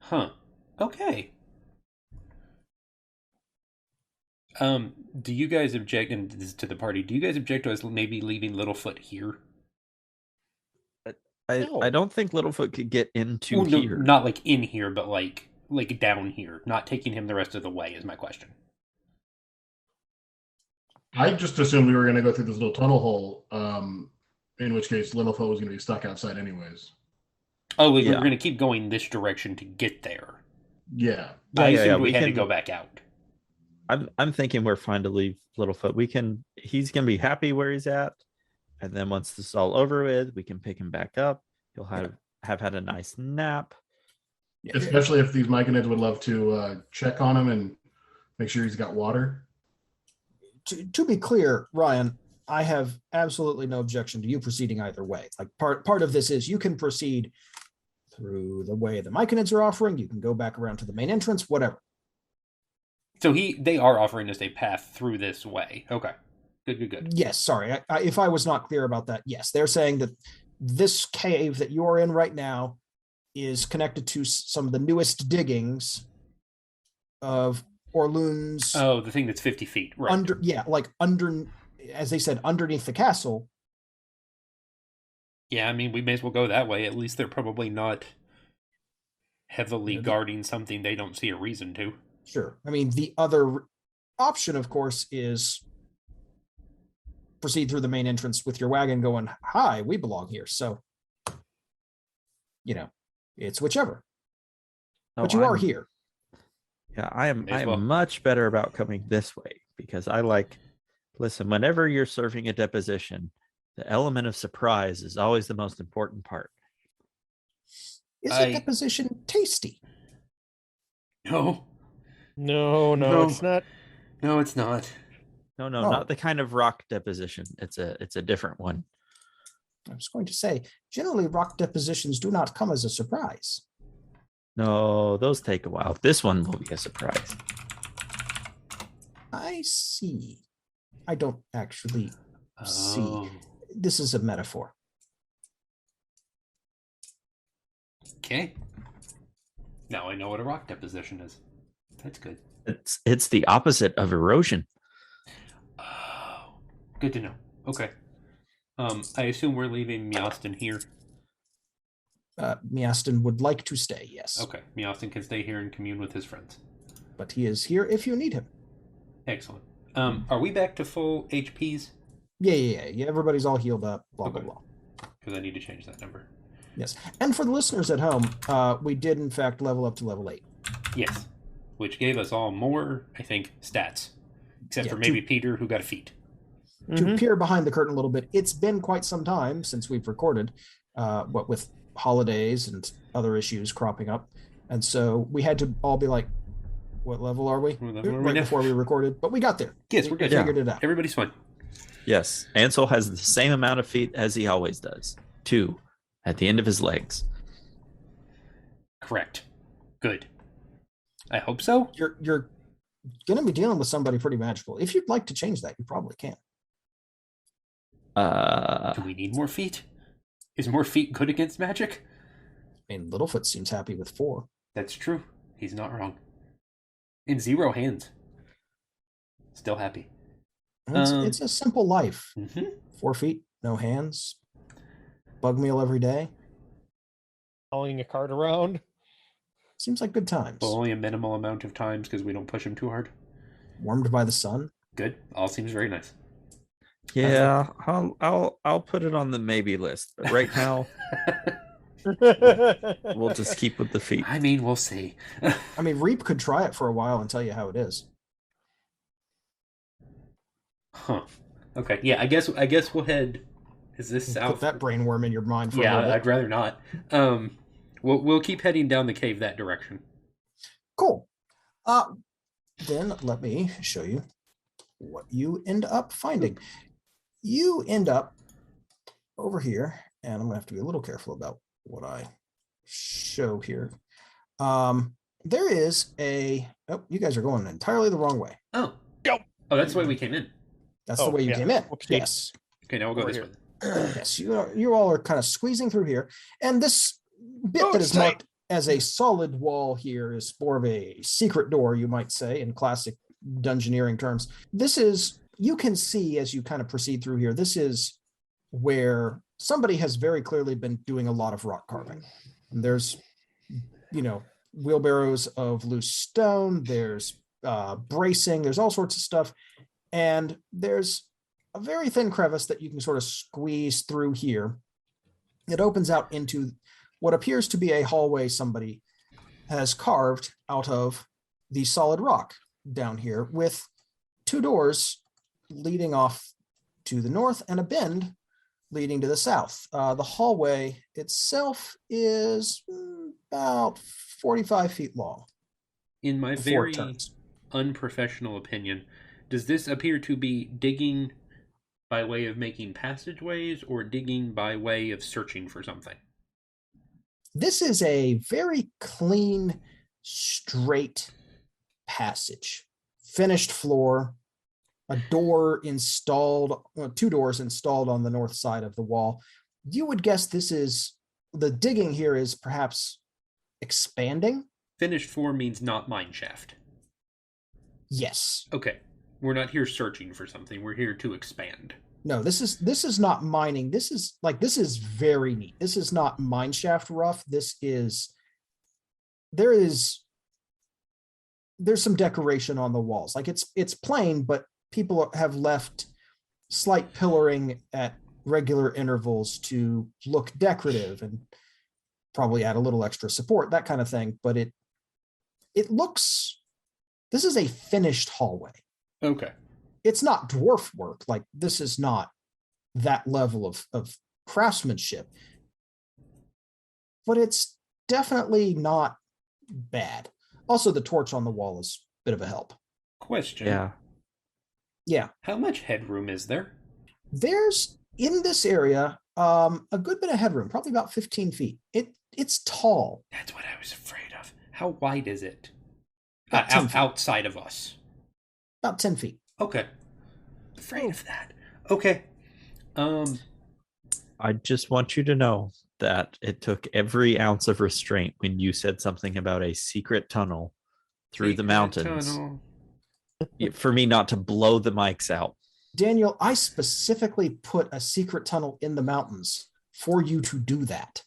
Huh. Okay. Do you guys object, and this is to the party, do you guys object to us maybe leaving Littlefoot here? I don't think Littlefoot could get into here. Not like in here, but like down here. Not taking him the rest of the way is my question. I just assumed we were going to go through this little tunnel hole, in which case Littlefoot was going to be stuck outside anyways. Oh, we're going to keep going this direction to get there. Yeah. I assumed we had to go back out. I'm thinking we're fine to leave Littlefoot. He's going to be happy where he's at. And then once this is all over with, we can pick him back up. He'll have had a nice nap. Especially if these Myconids would love to check on him and make sure he's got water. To be clear, Ryan, I have absolutely no objection to you proceeding either way. Like part of this is you can proceed through the way the Myconids are offering. You can go back around to the main entrance, whatever. So they are offering us a path through this way. Okay. Good. Yes, sorry. If I was not clear about that, yes. They're saying that this cave that you're in right now is connected to some of the newest diggings of Orloon's. Oh, the thing that's 50 feet, right? Under, as they said, underneath the castle. Yeah, I mean, we may as well go that way. At least they're probably not heavily guarding something they don't see a reason to. Sure. I mean, the other option, of course, is proceed through the main entrance with your wagon going, hi, we belong here. So, it's whichever. But you are here. Yeah, I am much better about coming this way because listen, whenever you're serving a deposition, the element of surprise is always the most important part. Is a deposition tasty? No, it's not. No, it's not. No, not the kind of rock deposition. It's a different one. I was going to say, generally rock depositions do not come as a surprise. No, those take a while. This one will be a surprise. I see. I don't actually see. This is a metaphor. Okay. Now I know what a rock deposition is. That's good. It's the opposite of erosion. Oh, good to know. Okay. I assume we're leaving Miastin here. Miastin would like to stay, yes. Okay, Miastin can stay here and commune with his friends. But he is here if you need him. Excellent. Are we back to full HPs? Yeah. Everybody's all healed up, blah, blah, blah. Because I need to change that number. Yes. And for the listeners at home, we did, in fact, level up to level 8. Yes. Which gave us all more, I think, stats. Except for maybe Peter, who got a feat. to peer behind the curtain a little bit. It's been quite some time since we've recorded, what with holidays and other issues cropping up. And so we had to all be like, what level are we? Right before we recorded, but we got there. Yes, we're good. We figured it out. Everybody's fine. Yes, Ansel has the same amount of feet as he always does. 2 at the end of his legs. Correct. Good. I hope so. You're going to be dealing with somebody pretty magical. If you'd like to change that, you probably can. Do we need more feet? Is more feet good against magic? I mean, Littlefoot seems happy with 4. That's true. He's not wrong. In 0 hands. Still happy. It's a simple life. Mm-hmm. 4 feet, no hands. Bug meal every day. Hauling a cart around. Seems like good times. Well, only a minimal amount of times because we don't push him too hard. Warmed by the sun. Good. All seems very nice. Yeah, I'll put it on the maybe list. But right now, we'll just keep with the feet. I mean, we'll see. I mean, Reap could try it for a while and tell you how it is. Huh. Okay. Yeah. I guess we'll head. Is this south? Put that brainworm in your mind for a little bit. I'd rather not. We'll keep heading down the cave that direction. Cool. Then let me show you what you end up finding. You end up over here, and I'm gonna have to be a little careful about what I show here. There is a. Oh, you guys are going entirely the wrong way. Oh. Oh, that's the way we came in. That's the way you came in. Whoopsie. Yes. Okay, now we'll go this way. Yes, you all are kind of squeezing through here, and this bit that is marked as a solid wall here is more of a secret door, you might say, in classic dungeoneering terms. This is, you can see as you kind of proceed through here, this is where somebody has very clearly been doing a lot of rock carving. And there's, wheelbarrows of loose stone, there's bracing, there's all sorts of stuff, and there's a very thin crevice that you can sort of squeeze through here. It opens out into what appears to be a hallway somebody has carved out of the solid rock down here, with 2 doors leading off to the north and a bend leading to the south. The hallway itself is about 45 feet long. In my Before very it turns. unprofessional opinion, does this appear to be digging by way of making passageways or digging by way of searching for something? This is a very clean, straight passage. Finished floor, a door installed, 2 doors installed on the north side of the wall. You would guess this is, the digging here is perhaps expanding? Finished floor means not mine shaft. Yes. Okay. We're not here searching for something. We're here to expand. No, this is not mining. This is very neat. This is not mine shaft rough. There's some decoration on the walls. Like it's plain, but people have left slight pillaring at regular intervals to look decorative and probably add a little extra support, that kind of thing. But it looks, this is a finished hallway. Okay. It's not dwarf work. Like, this is not that level of craftsmanship, but it's definitely not bad. Also, the torch on the wall is a bit of a help. Question. Yeah. How much headroom is there? There's, in this area, a good bit of headroom, probably about 15 feet. It's tall. That's what I was afraid of. How wide is it? About 10 feet. Outside of us. About 10 feet. Okay. Afraid of that. Okay. I just want you to know that it took every ounce of restraint when you said something about a secret tunnel through the mountains for me not to blow the mics out. Daniel, I specifically put a secret tunnel in the mountains for you to do that.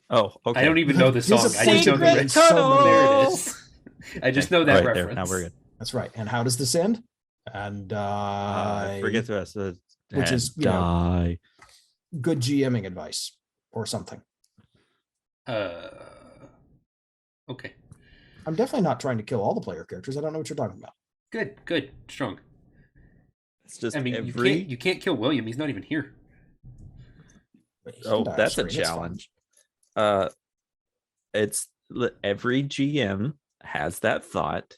Oh, okay. I don't even know the song. I just know the reference. There it is. I just know that reference. There, now we're good. That's right. And how does this end? And I forget the rest of it. Which is, die. Good GMing advice or something. Okay. I'm definitely not trying to kill all the player characters. I don't know what you're talking about. Good. Strong. It's just I mean, every. you can't kill William. He's not even here. He can Oh, die that's a off screen, it's fine. challenge. It's every GM has that thought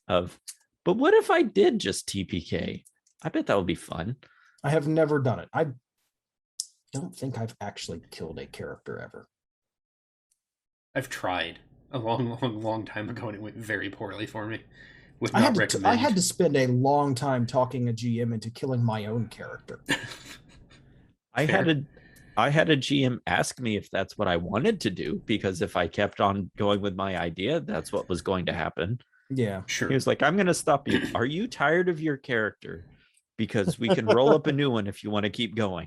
of, but what if I did just TPK? I bet that would be fun. I have never done it. I don't think I've actually killed a character ever. I've tried a long time ago, and it went very poorly for me. Would I not had recommend. to spend a long time talking a GM into killing my own character. I had a GM ask me if that's what I wanted to do, because if I kept on going with my idea, that's what was going to happen. Yeah, Sure. He was like, I'm going to stop you. Are you tired of your character? Because we can roll up a new one if you want to keep going.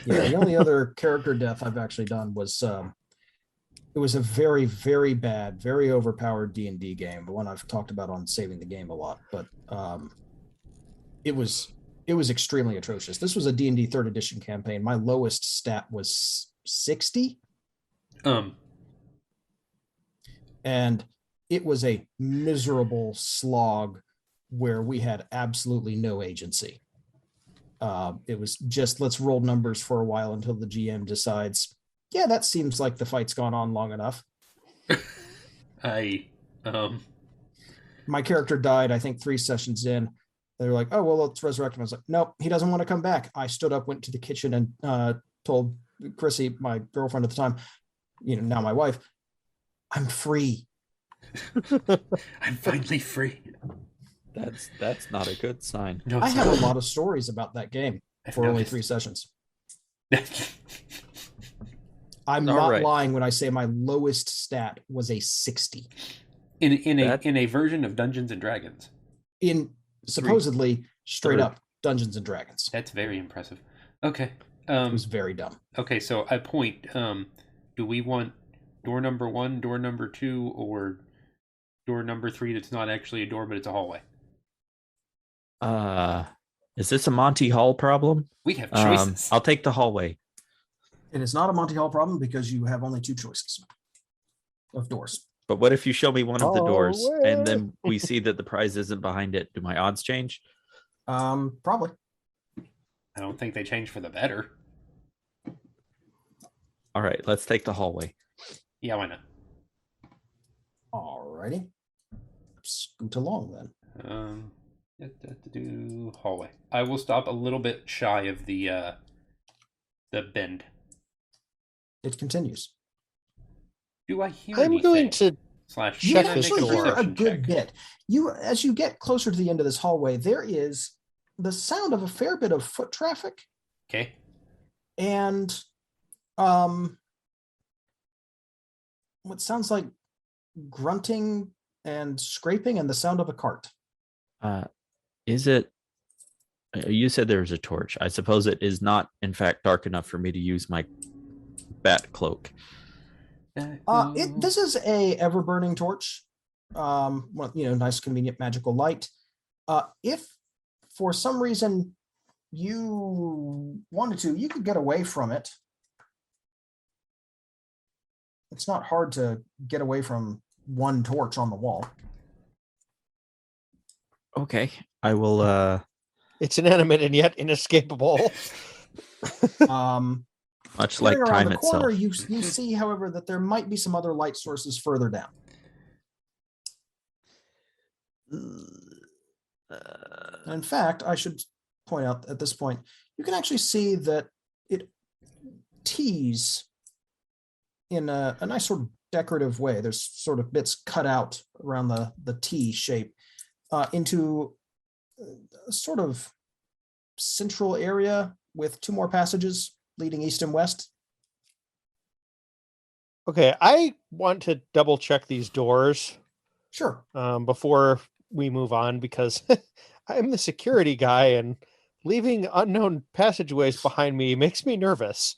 yeah. The only other character death I've actually done was it was a very, very bad, very overpowered D&D game, the one I've talked about on Saving the Game a lot. But it was extremely atrocious. This was a D&D 3rd edition campaign. My lowest stat was 60. And it was a miserable slog where we had absolutely no agency. It was just, let's roll numbers for a while until the GM decides, yeah, that seems like the fight's gone on long enough. My character died, I think 3 sessions in. They were like, oh, well, let's resurrect him. I was like, nope, he doesn't want to come back. I stood up, went to the kitchen, and told Chrissy, my girlfriend at the time, now my wife, I'm free. I'm finally free. That's not a good sign. No, I have a lot of stories about that game for only 3 sessions. I'm not lying when I say my lowest stat was a 60. In a version of Dungeons and Dragons. In supposedly straight up Dungeons and Dragons. That's very impressive. Okay. It was very dumb. Okay, so I point. Do we want door number 1, door number 2, or door number 3 that's not actually a door but it's a hallway? Is this a Monty Hall problem? We have choices. I'll take the hallway. It is not a Monty Hall problem because you have only 2 choices of doors. But what if you show me one of the doors and then we see that the prize isn't behind it? Do my odds change? Probably. I don't think they change for the better. All right, let's take the hallway. Yeah, why not? Alrighty. Scoot along then. Hallway. I will stop a little bit shy of the bend. It continues. Do I hear I'm anything? going to Slash check you this actually door. hear a good check. bit. As you get closer to the end of this hallway, there is the sound of a fair bit of foot traffic. Okay. And what sounds like grunting and scraping and the sound of a cart. Is it? You said there was a torch. I suppose it is not, in fact, dark enough for me to use my bat cloak. This is a ever-burning torch. Nice, convenient, magical light. If for some reason you wanted to, you could get away from it. It's not hard to get away from one torch on the wall. Okay, I will. It's inanimate and yet inescapable. Much like around time the itself. corner, you see, however, that there might be some other light sources further down. In fact, I should point out at this point, you can actually see that it tees in a nice sort of decorative way. There's sort of bits cut out around the T shape into a sort of central area with 2 more passages leading east and west. Okay, I want to double check these doors. Sure. Before we move on, because I'm the security guy and leaving unknown passageways behind me makes me nervous.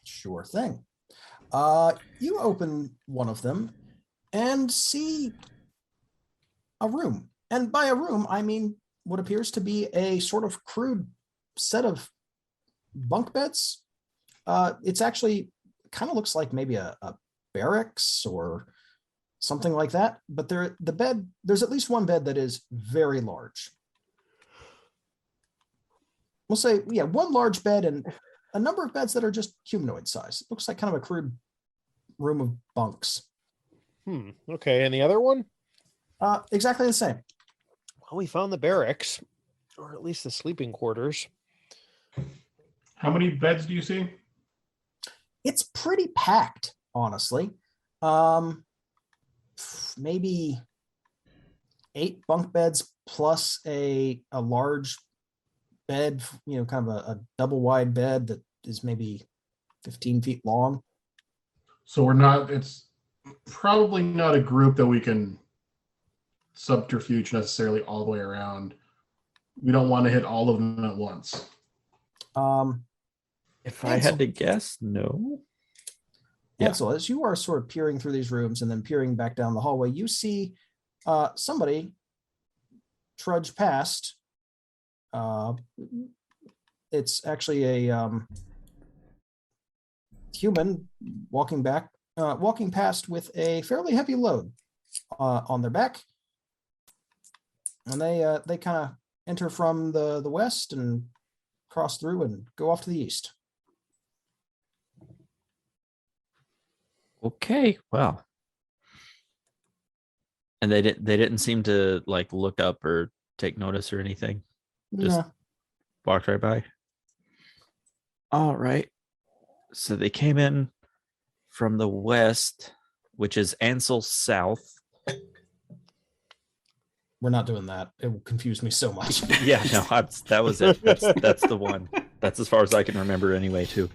Sure thing. You open one of them and see a room. And by a room, I mean what appears to be a sort of crude set of bunk beds. It's actually kind of looks like maybe a barracks or something like that. But there's at least one bed that is very large. we'll say, yeah, one large bed and a number of beds that are just humanoid size. It looks like kind of a crude room of bunks. Okay, and the other one? Exactly the same. Well, we found the barracks, or at least the sleeping quarters. How many beds do you see? It's pretty packed, honestly. Maybe 8 bunk beds plus a large bed, kind of a double wide bed that is maybe 15 feet long. So it's probably not a group that we can subterfuge necessarily all the way around. We don't want to hit all of them at once. If I had to guess, no. Yeah. Ansel, as you are sort of peering through these rooms and then peering back down the hallway, you see somebody trudge past. It's actually a human walking past with a fairly heavy load on their back, and they kind of enter from the west and cross through and go off to the east. Okay, well. And they didn't seem to like look up or take notice or anything. Just walked right by. All right. So they came in from the west, which is Ansel South. We're not doing that. It will confuse me so much. Yeah, no, that was it. That's the one. That's as far as I can remember anyway, too.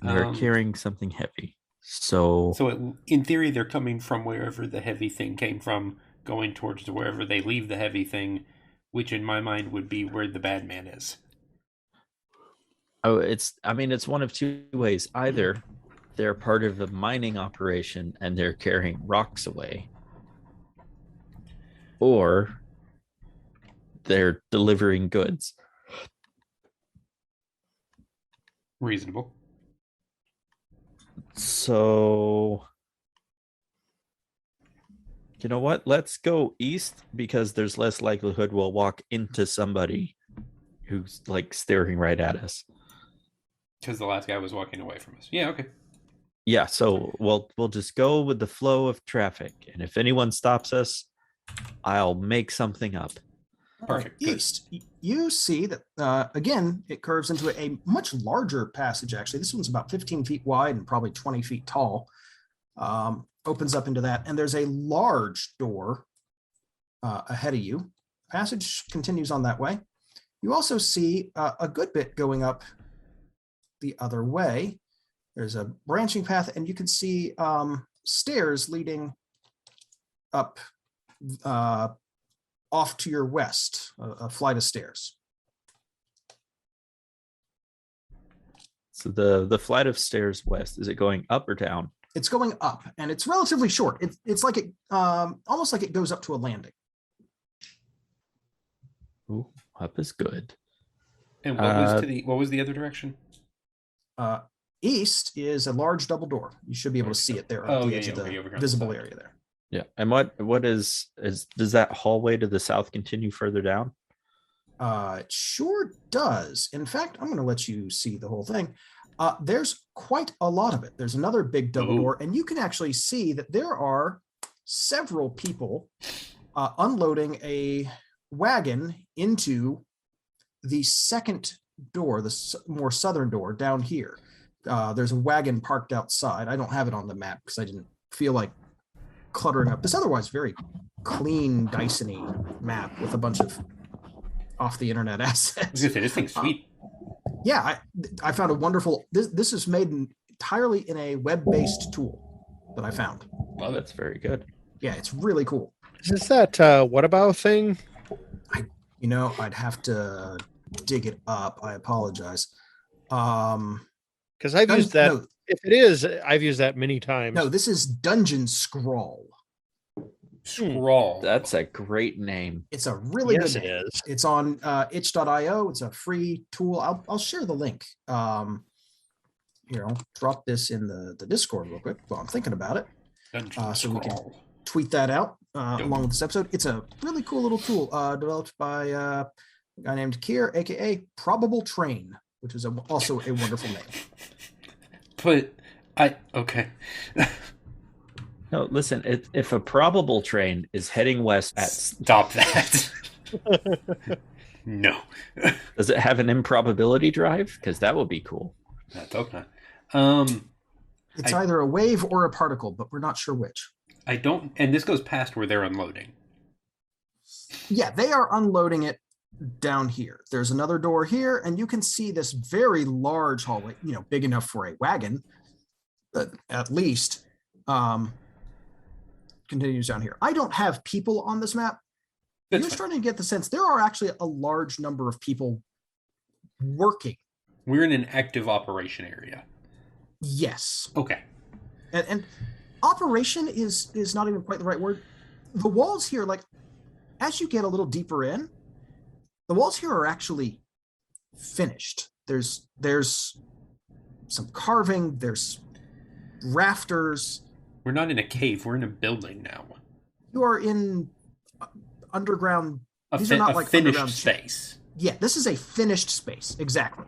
They're carrying something heavy. So in theory, they're coming from wherever the heavy thing came from, going towards wherever they leave the heavy thing, which in my mind would be where the bad man is. Oh, it's one of two ways. Either they're part of a mining operation and they're carrying rocks away, or they're delivering goods. Reasonable. So, you know what? Let's go east because there's less likelihood we'll walk into somebody who's like staring right at us. Because the last guy was walking away from us. Yeah, okay. Yeah, so we'll just go with the flow of traffic, and if anyone stops us, I'll make something up. Perfect. East, you see that again, it curves into a much larger passage. Actually, this one's about 15 feet wide and probably 20 feet tall. Opens up into that, and there's a large door ahead of you. Passage continues on that way. You also see a good bit going up the other way. There's a branching path, and you can see stairs leading up off to your west, a flight of stairs. So the flight of stairs west, is it going up or down? It's going up, and it's relatively short. It's like it almost like it goes up to a landing. Ooh, up is good. And what was the other direction? East is a large double door. You should be able to see it there at the edge of the visible area there. Yeah. And what is does that hallway to the south continue further down? It sure does. In fact, I'm going to let you see the whole thing. There's quite a lot of it. There's another big double door, and you can actually see that there are several people unloading a wagon into the second door, the more southern door down here. There's a wagon parked outside. I don't have it on the map because I didn't feel like cluttering up this otherwise very clean Dyson-y map with a bunch of off the internet assets. I was gonna say, this thing's sweet. Yeah, I found a wonderful. This is made entirely in a web-based tool that I found. Well, that's very good. Yeah, it's really cool. Is that what about thing? I'd have to dig it up. I apologize. Because I've used that. No, if it is, I've used that many times. No, this is Dungeon Scrawl. Scrawl. That's a great name. It's a really good name. It is. It's on itch.io. It's a free tool. I'll share the link. Here, I'll drop this in the Discord real quick while I'm thinking about it. So we can tweet that out. along with this episode. It's a really cool little tool developed by a guy named Kier, aka Probable Train, which is also a wonderful name. But okay. No, listen. If a probable train is heading west at, Stop that. No. does it have an improbability drive? Because that would be cool. That's okay. It's either a wave or a particle, but we're not sure which. I don't, and this goes past where they're unloading. Yeah, they are unloading it down here. There's another door here, and you can see this very large hallway, big enough for a wagon, at least, continues down here. I don't have people on this map. That's You're fine. starting to get the sense there are actually a large number of people working. We're in an active operation area. Yes. Okay. And operation is not even quite the right word. The walls here, like, as you get a little deeper in, the walls here are actually finished. There's some carving, there's rafters. We're not in a cave. We're in a building now. You are in underground. These are not like finished underground space. Yeah, this is a finished space. Exactly.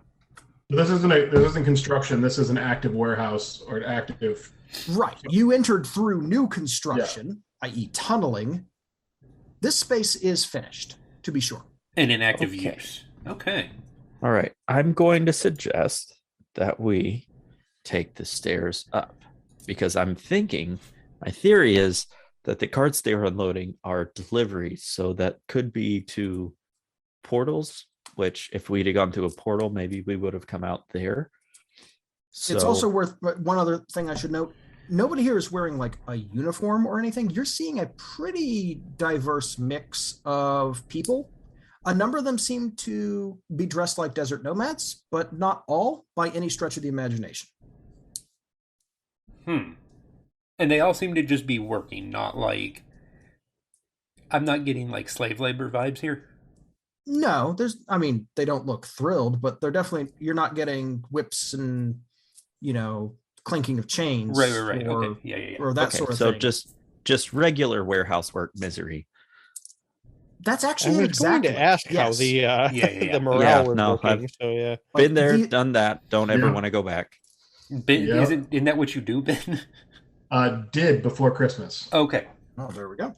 This isn't construction. This is an active warehouse or an active. Right. You entered through new construction, i.e. tunneling. This space is finished, to be sure. And in active Okay. use. Okay. All right. I'm going to suggest that we take the stairs up because I'm thinking, my theory is that the carts they are unloading are deliveries. So that could be to portals, which if we'd have gone through a portal, maybe we would have come out there. So, It's also worth one other thing I should note. Nobody here is wearing like a uniform or anything. You're seeing a pretty diverse mix of people. A number of them seem to be dressed like desert nomads, but not all by any stretch of the imagination. And they all seem to just be working, not like... I'm not getting like slave labor vibes here. No, they don't look thrilled, but they're definitely, you're not getting whips and, clinking of chains. Right. Or, Okay. Yeah. or that okay, sort of so thing. just regular warehouse work misery. That's I actually was exactly. going to ask how yes. the Yeah. the morale Yeah, was no, working. So yeah, Been there, the- done that. Don't ever Yeah. want to go back. Ben, Yeah. isn't that what you do, Ben? Did before Christmas. Okay. Oh, there we go.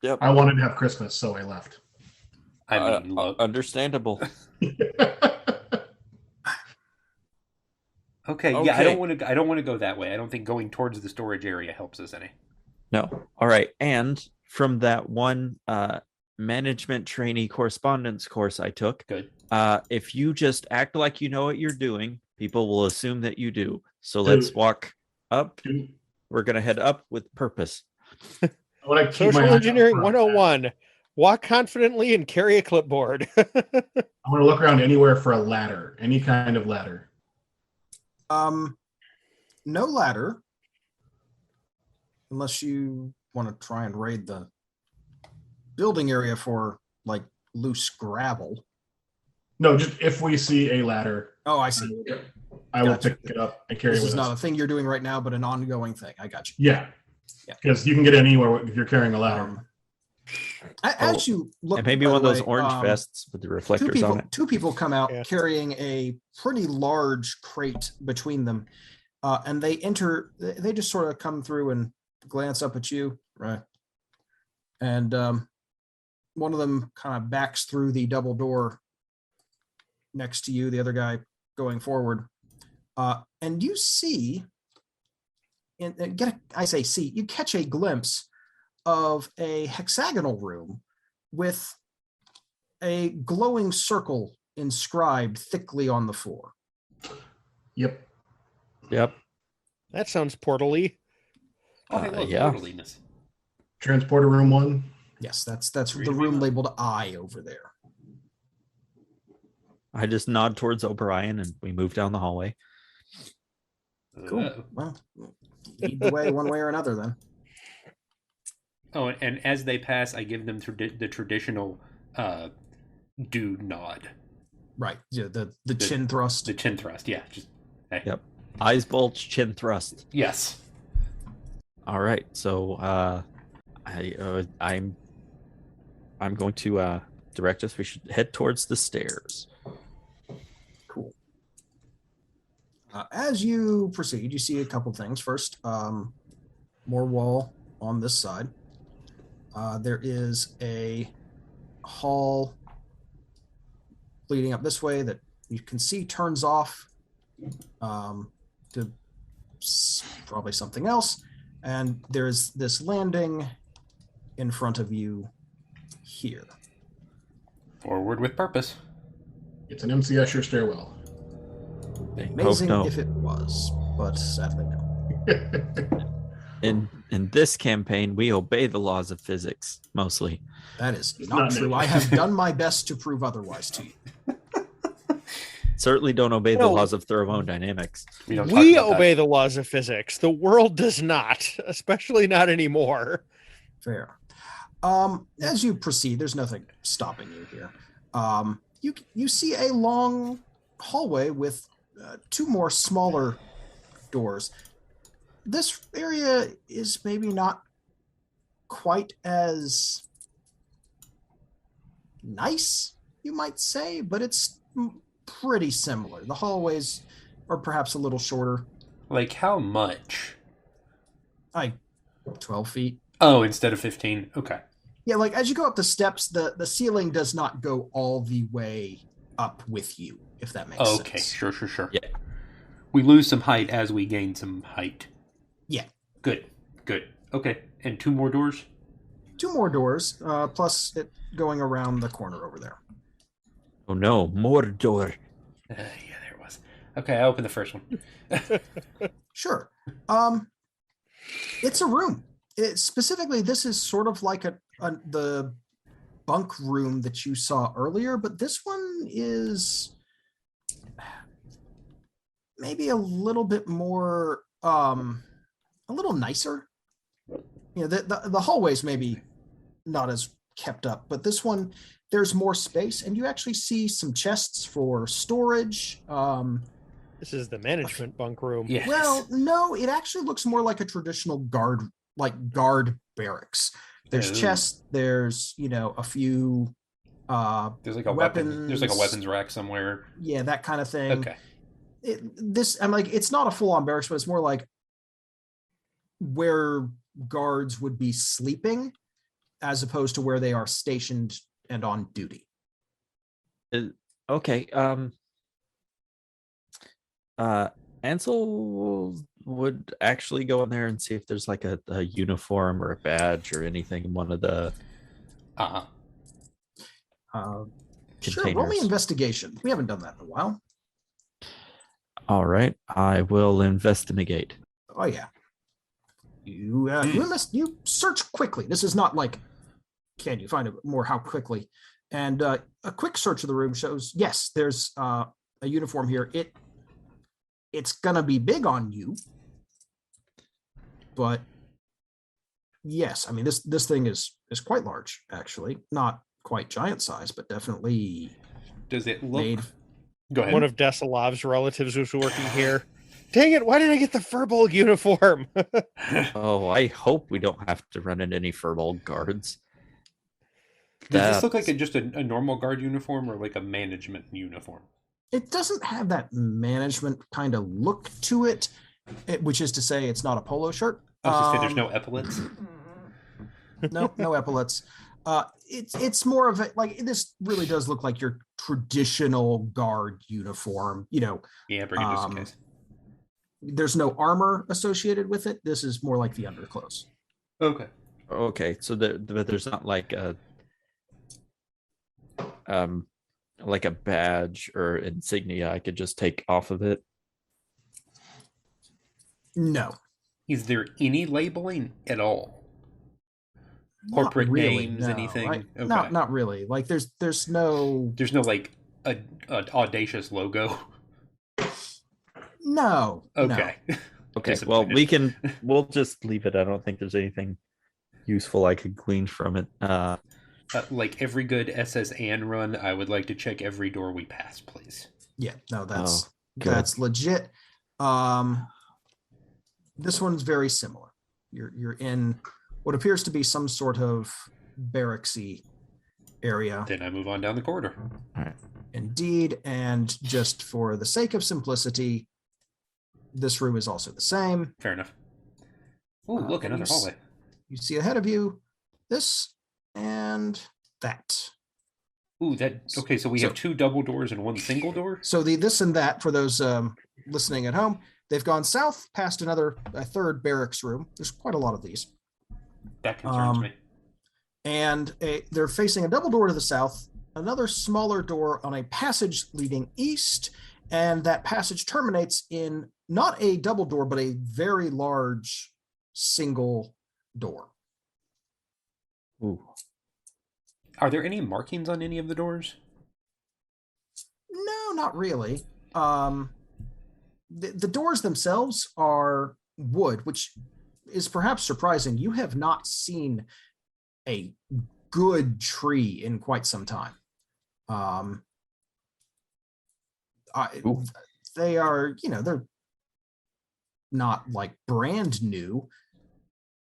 Yep. I wanted to have Christmas, so I left. I mean, look. Understandable. Okay. Yeah, Okay. I don't want to go that way. I don't think going towards the storage area helps us any. No. All right. And from that one management trainee correspondence course I took, Good. if you just act like you know what you're doing, people will assume that you do. So let's walk up. We're going to head up with purpose. I want to keep my social eye out engineering for- 101. Walk confidently and carry a clipboard. I want to look around anywhere for a ladder, any kind of ladder. No ladder, unless you want to try and raid the building area for like loose gravel. No, just if we see a ladder, Oh, I see. I will Gotcha. pick it up and carry This it is with not a us. thing you're doing right now, but an ongoing thing. I got you. Yeah, Yeah. because you can get anywhere if you're carrying a ladder. As you look, And maybe by one of the those way, orange vests with the reflectors on it. two people come out Yeah. carrying a pretty large crate between them, and they enter. They just sort of come through and glance up at you, right? And one of them kind of backs through the double door next to you. The other guy going forward, and you see, you catch a glimpse of a hexagonal room with a glowing circle inscribed thickly on the floor. Yep. Yep. That sounds portally. Oh, hey, look, yeah. orderliness. Transporter room 1. Yes, that's Read the me room that. labeled I over there. I just nod towards O'Brien and we move down the hallway. Cool. Well, lead the way one way or another then. Oh, and as they pass, I give them the traditional do nod. Right. Yeah, the chin thrust. The chin thrust. Yeah. Just hey. Yep. Eyes bulge, chin thrust. Yes. All right. So I'm going to direct us. We should head towards the stairs. Cool. As you proceed, you see a couple things. First, more wall on this side. There is a hall leading up this way that you can see turns off to probably something else. And there's this landing in front of you here. Forward with purpose. It's an MC Escher stairwell. Amazing no. if it was, but sadly no. In this campaign, we obey the laws of physics mostly. That is It's not not true. nature. I have done my best to prove otherwise to you. Certainly don't obey the No. laws of thermodynamics. We don't talk We about that. obey the laws of physics. The world does not, especially not anymore. Fair. As you proceed, there's nothing stopping you here. You see a long hallway with two more smaller doors. This area is maybe not quite as nice, you might say, but it's pretty similar. The hallways are perhaps a little shorter, Like how much? like 12 feet. Oh, instead of 15. Okay. Yeah, like as you go up the steps, the ceiling does not go all the way up with you, if that makes Okay. sense. Sure. Yeah. We lose some height as we gain some height. Yeah. Good. Okay. And 2 more doors? Two more doors, plus it going around the corner over there. Oh no, more door. Yeah, there it was. Okay, I opened the first one. Sure. It's a room. Specifically, this is sort of like the bunk room that you saw earlier, but this one is maybe a little bit more, a little nicer. You know, the hallways maybe not as kept up, but this one, there's more space, and you actually see some chests for storage. This is the management bunk room. Yes. Well, no, it actually looks more like a traditional guard barracks. There's Ooh. chests. There's a few. There's like a weapon. There's like a weapons rack somewhere. Yeah, that kind of thing. Okay. I'm like, it's not a full-on barracks, but it's more like where guards would be sleeping, as opposed to where they are stationed and on duty. Okay. Ansel would actually go in there and see if there's like a uniform or a badge or anything in one of the Uh-huh. Sure, roll me containers. Investigation. We haven't done that in a while. All right, I will investigate. Oh yeah. You search quickly. This is not like, can you find more how quickly? And a quick search of the room shows, yes, there's a uniform here. It's gonna be big on you, but yes, I mean this thing is quite large, actually. Not quite giant size, but definitely Does it look? made. Go ahead. One of Desalov's relatives was working here. Dang it, why did I get the Furbolg uniform? Oh, I hope we don't have to run into any Furbolg guards. Does this look like just a normal guard uniform or like a management uniform? It doesn't have that management kind of look to it, which is to say, it's not a polo shirt. I was just say there's no epaulets. No epaulets. It's more of a, like, this really does look like your traditional guard uniform. Yeah, bring it just in case. There's no armor associated with it. This is more like the underclothes. Okay. Okay, so but there's not like a badge or insignia I could just take off of it. No. Is there any labeling at all? Not Corporate really, names, no. anything? Like, Okay. not really. Like there's no There's no like a audacious logo. no. Okay. Okay, well Disappointed. we'll just leave it. I don't think there's anything useful I could glean from it. Like every good SS Ann run, I would like to check every door we pass, please. Yeah, no, that's good. that's legit. This one's very similar. You're in what appears to be some sort of barracksy area. Then I move on down the corridor. All right. Indeed, and just for the sake of simplicity, this room is also the same. Fair enough. Oh, look, another hallway. You see ahead of you this and that. Ooh, okay, so we have 2 double doors and 1 single door? So the this and that, for those listening at home, they've gone south past a third barracks room. There's quite a lot of these. That concerns me. And they're facing a double door to the south, another smaller door on a passage leading east, and that passage terminates in not a double door, but a very large single door. Ooh. Are there any markings on any of the doors? No, not really. The doors themselves are wood, which is perhaps surprising. You have not seen a good tree in quite some time. They are, they're not like brand new.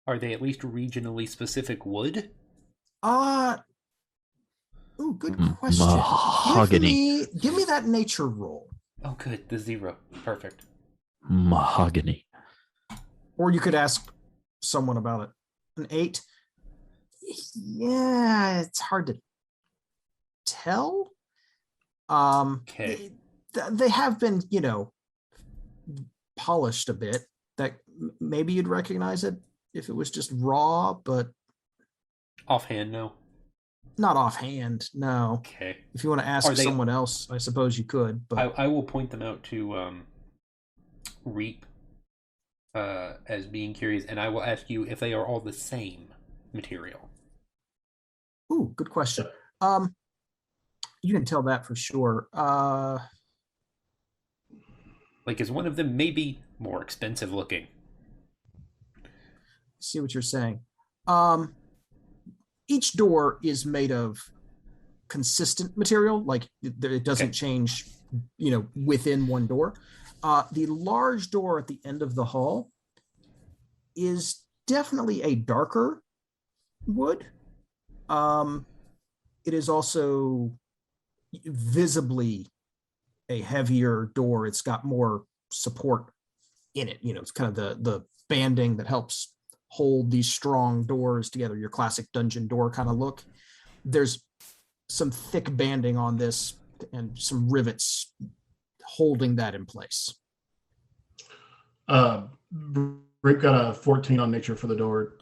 Are they at least regionally specific wood? Good question. Mahogany. Give me that nature roll. Oh, good. The 0. Perfect. Mahogany. Or you could ask someone about it. An 8. Yeah, it's hard to tell. Okay. They have been, polished a bit. That maybe you'd recognize it if it was just raw, but Offhand, no. not offhand. No. Okay. If you want to ask someone else, I suppose you could. But I will point them out to Reap as being curious, and I will ask you if they are all the same material. Ooh, good question. You can tell that for sure. Like, is one of them maybe more expensive looking? See what you're saying. Each door is made of consistent material, like it doesn't change, within one door. The large door at the end of the hall is definitely a darker wood. It is also visibly a heavier door. It's got more support in it. It's kind of the banding that helps hold these strong doors together, your classic dungeon door kind of look. There's some thick banding on this and some rivets holding that in place. Rick got a 14 on nature for the door.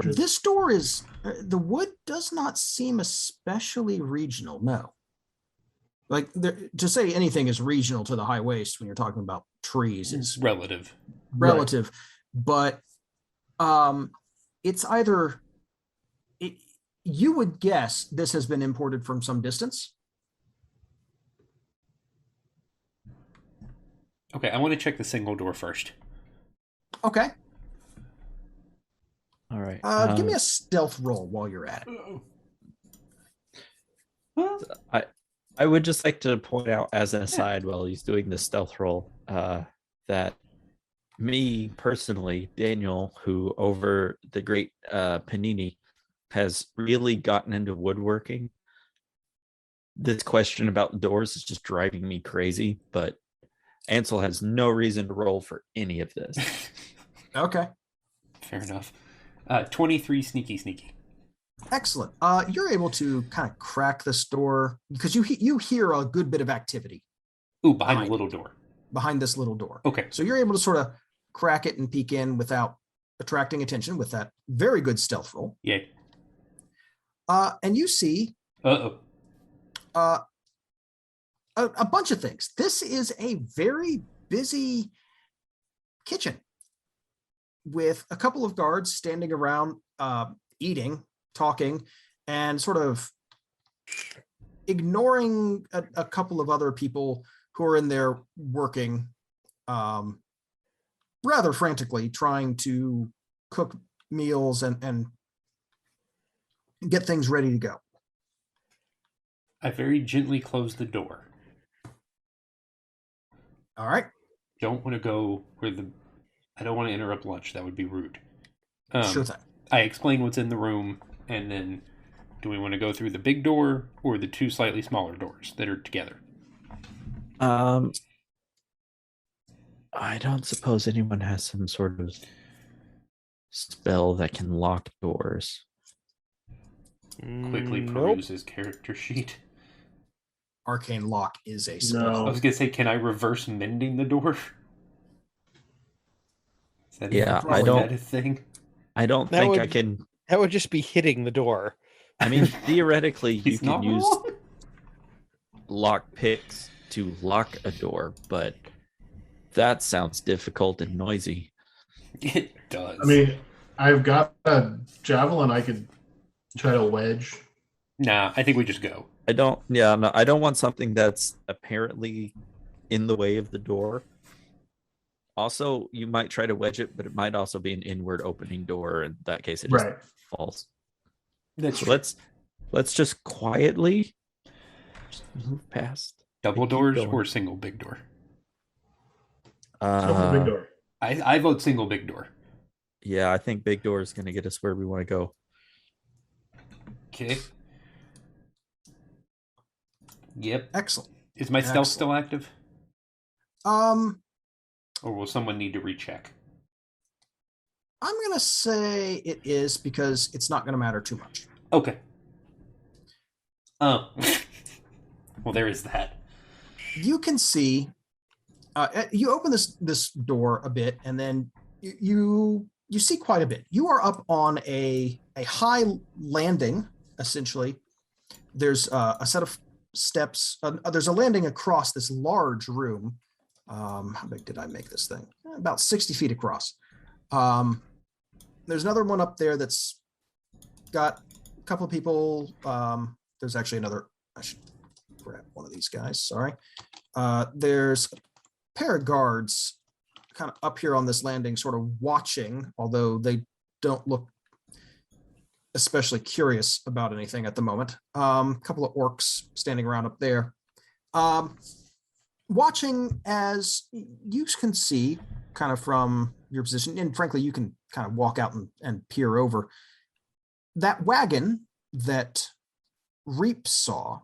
This door is, the wood does not seem especially regional, no. Like, to say anything is regional to the high waste when you're talking about trees is relative. Right. But it's either, you would guess this has been imported from some distance. Okay, I want to check the single door first. Okay. All right. Give me a stealth roll while you're at it. I would just like to point out as an aside while he's doing the stealth roll that me personally, Daniel, who over the great Panini has really gotten into woodworking. This question about doors is just driving me crazy, but Ansel has no reason to roll for any of this. Okay. Fair enough. 23 sneaky. Excellent. You're able to kind of crack this door because you hear a good bit of activity. Ooh, behind the little door. Behind this little door. Okay. So you're able to sort of crack it and peek in without attracting attention with that very good stealth roll. Yay. And you see a bunch of things. This is a very busy kitchen with a couple of guards standing around eating, talking, and sort of ignoring a couple of other people who are in there working rather frantically, trying to cook meals and get things ready to go. I very gently close the door. All right. Don't want to go where I don't want to interrupt lunch. That would be rude. Sure thing. I explain what's in the room, and then do we want to go through the big door or the two slightly smaller doors that are together? I don't suppose anyone has some sort of spell that can lock doors. Quickly Nope. peruse his character sheet. Arcane lock is a spell. No. I was gonna say, can I reverse mending the door? Is that Yeah, a I don't- meta thing? I don't That think I would- can. That would just be hitting the door. I mean, theoretically, you He's can not use wrong. lock picks to lock a door, but that sounds difficult and noisy. It does. I mean, I've got a javelin I could try to wedge. nah. I think we just go. I don't. Yeah, no, I don't want something that's apparently in the way of the door. Also, you might try to wedge it, but it might also be an inward opening door. In that case, it just Right. falls. That's So true. let's just quietly just move past. Double keep doors going. or single big door. Let's go for the big door. I vote single big door. Yeah, I think big door is going to get us where we want to go. Okay. Yep. Excellent. Is my stealth Excellent. still active, or will someone need to recheck? I'm gonna say it is because it's not gonna matter too much. Okay. Oh. Well, there is that. You can see. You open this door a bit, and then you see quite a bit. You are up on a high landing, essentially. There's a set of steps. There's a landing across this large room. How big did I make this thing? About 60 feet across. There's another one up there that's got a couple of people. There's actually another. I should grab one of these guys. Sorry. There's a pair of guards kind of up here on this landing, sort of watching, although they don't look especially curious about anything at the moment. A couple of orcs standing around up there. Watching, as you can see kind of from your position, and frankly, you can kind of walk out and peer over. That wagon that Reap saw,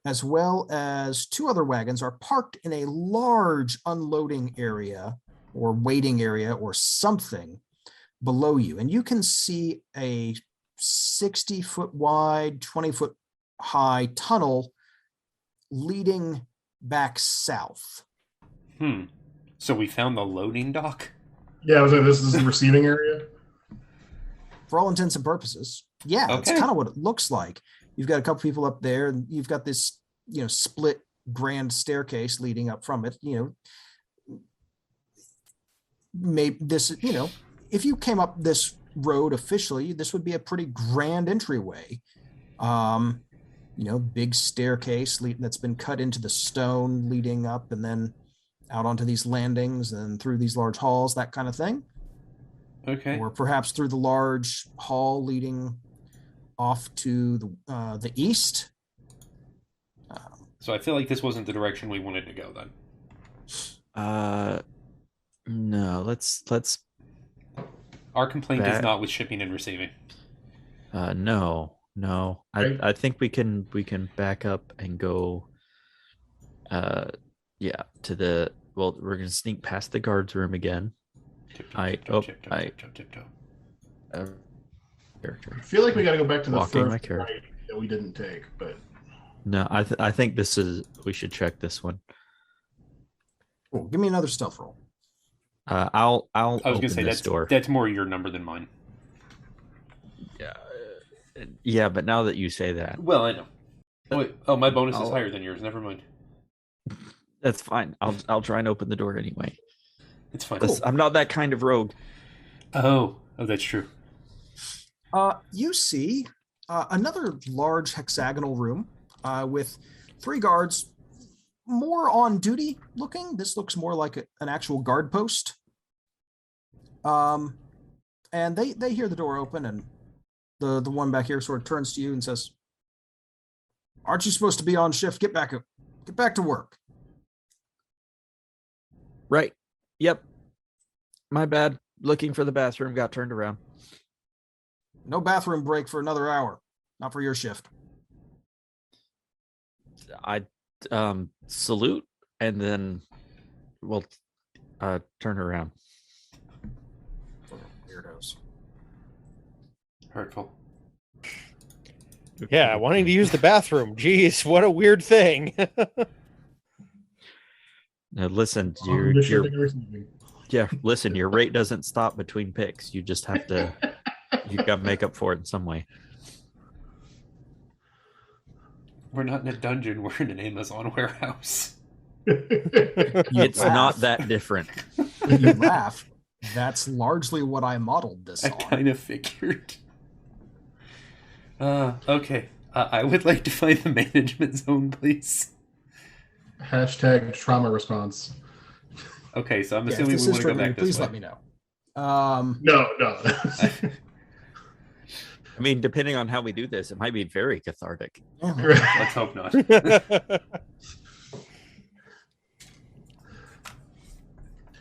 as well as two other wagons, are parked in a large unloading area or waiting area or something below you. And you can see a 60-foot wide, 20-foot high tunnel leading back south. So we found the loading dock? Yeah, I was like, this is the receiving area. For all intents and purposes. Yeah, that's Okay. kind of what it looks like. You've got a couple people up there, and you've got this, split grand staircase leading up from it. Maybe this, if you came up this road officially, this would be a pretty grand entryway. Big staircase that's been cut into the stone leading up and then out onto these landings and through these large halls, that kind of thing. Okay. Or perhaps through the large hall leading off to the east. So I feel like this wasn't the direction we wanted to go then. No, let's Our complaint is That- not with shipping and receiving. no. Right. I think we can back up and go to the we're gonna sneak past the guards room again. Tiptoe. Character. I feel like we got to go back to the Walking my first character. right that we didn't take, but No, I think we should check this one. Cool. Give me another stealth roll. I'll I was open gonna say this door. that's more your number than mine. Yeah, but now that you say that, Well, I know. Wait, my bonus is I'll- higher than yours. Never mind. that's fine. I'll try and open the door anyway. It's fine. I'm not that kind of rogue. Oh, that's true. You see another large hexagonal room with three guards, more on duty looking. This looks more like an actual guard post. And they hear the door open, and the one back here sort of turns to you and says, "Aren't you supposed to be on shift? Get back to work." Right. Yep. My bad. Looking for the bathroom, got turned around. No bathroom break for another hour. Not for your shift. I salute and then we'll turn around. Weirdos. Hurtful. Yeah, wanting to use the bathroom. Jeez, what a weird thing. Now, listen, Welcome to shipping and receiving. listen, your rate doesn't stop between picks. You just have to, you got to make up for it in some way. We're not in a dungeon. We're in an Amazon warehouse. It's not that different. You laugh. That's largely what I modeled this I on. kind of figured. Okay. I would like to find the management zone, please. Hashtag trauma response. Okay, so I'm Yeah, if assuming this we is want to go triggering you, back this please way. let me know. No. I mean, depending on how we do this, it might be very cathartic. Let's hope not.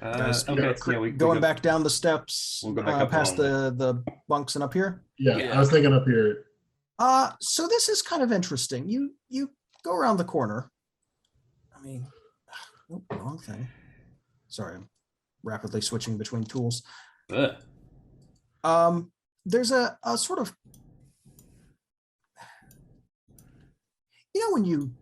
Guys, Okay, yeah, we going go, back down the steps, We'll go back up past the the bunks and up here. Yeah, I was thinking up here. So this is kind of interesting. You go around the corner. I mean, wrong thing. Sorry, I'm rapidly switching between tools. Ugh. There's a sort of, when you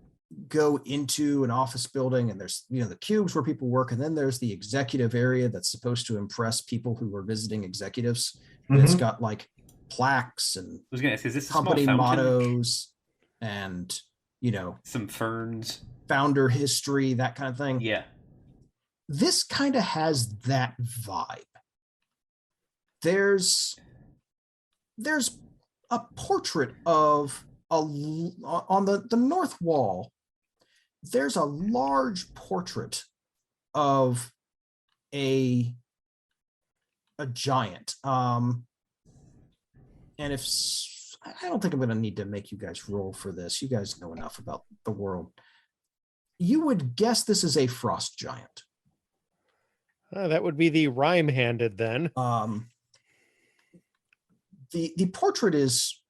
go into an office building and there's the cubes where people work, and then there's the executive area that's supposed to impress people who are visiting executives. And it's got like plaques and I was gonna ask, is this a company small fountain? mottos and Some ferns. founder history, that kind of thing. Yeah. This kind of has that vibe. There's a portrait of on the north wall. There's a large portrait of a giant. And if I don't think I'm going to need to make you guys roll for this. You guys know enough about the world. You would guess this is a frost giant. That would be the rhyme-handed then. The portrait is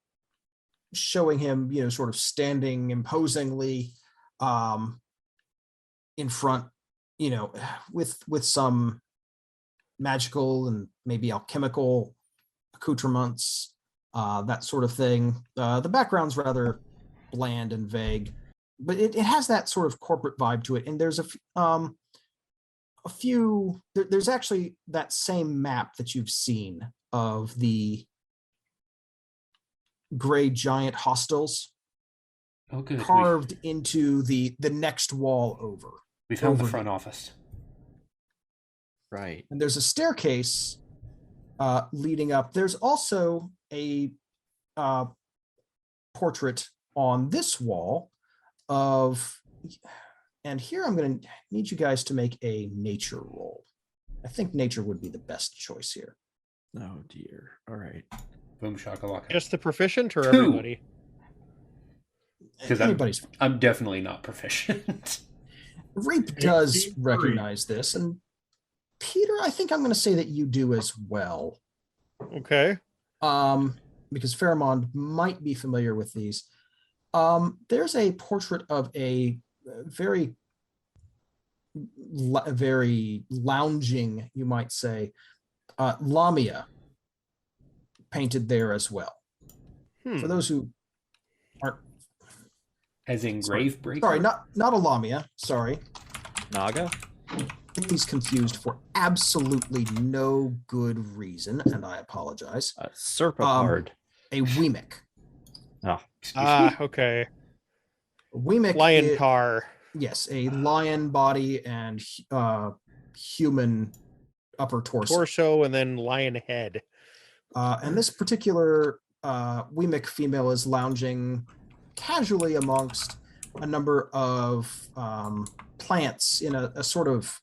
showing him, sort of standing imposingly in front, with some magical and maybe alchemical accoutrements, that sort of thing. The background's rather bland and vague, but it has that sort of corporate vibe to it. And there's there's actually that same map that you've seen of the gray giant hostels carved into the next wall over. We found the front office. Right. And there's a staircase leading up. There's also a portrait on this wall of, and here I'm going to need you guys to make a nature roll. I think nature would be the best choice here. Oh dear. All right. Boom shakalaka. Just the proficient or 2. everybody? Because I'm definitely not proficient. Reap does recognize this, and Peter, I think I'm going to say that you do as well. Okay. Because Pheromond might be familiar with these. There's a portrait of a very lounging, you might say, Lamia painted there as well. For those who aren't, as in grave breaker. Sorry, not a Lamia. Sorry, Naga. Get these confused for absolutely no good reason, and I apologize. Serpapard. A Weemic. Okay. Weemic. Lion car. Yes, a lion body and human upper torso. Torso and then lion head. And this particular Weemic female is lounging casually amongst a number of plants in a sort of,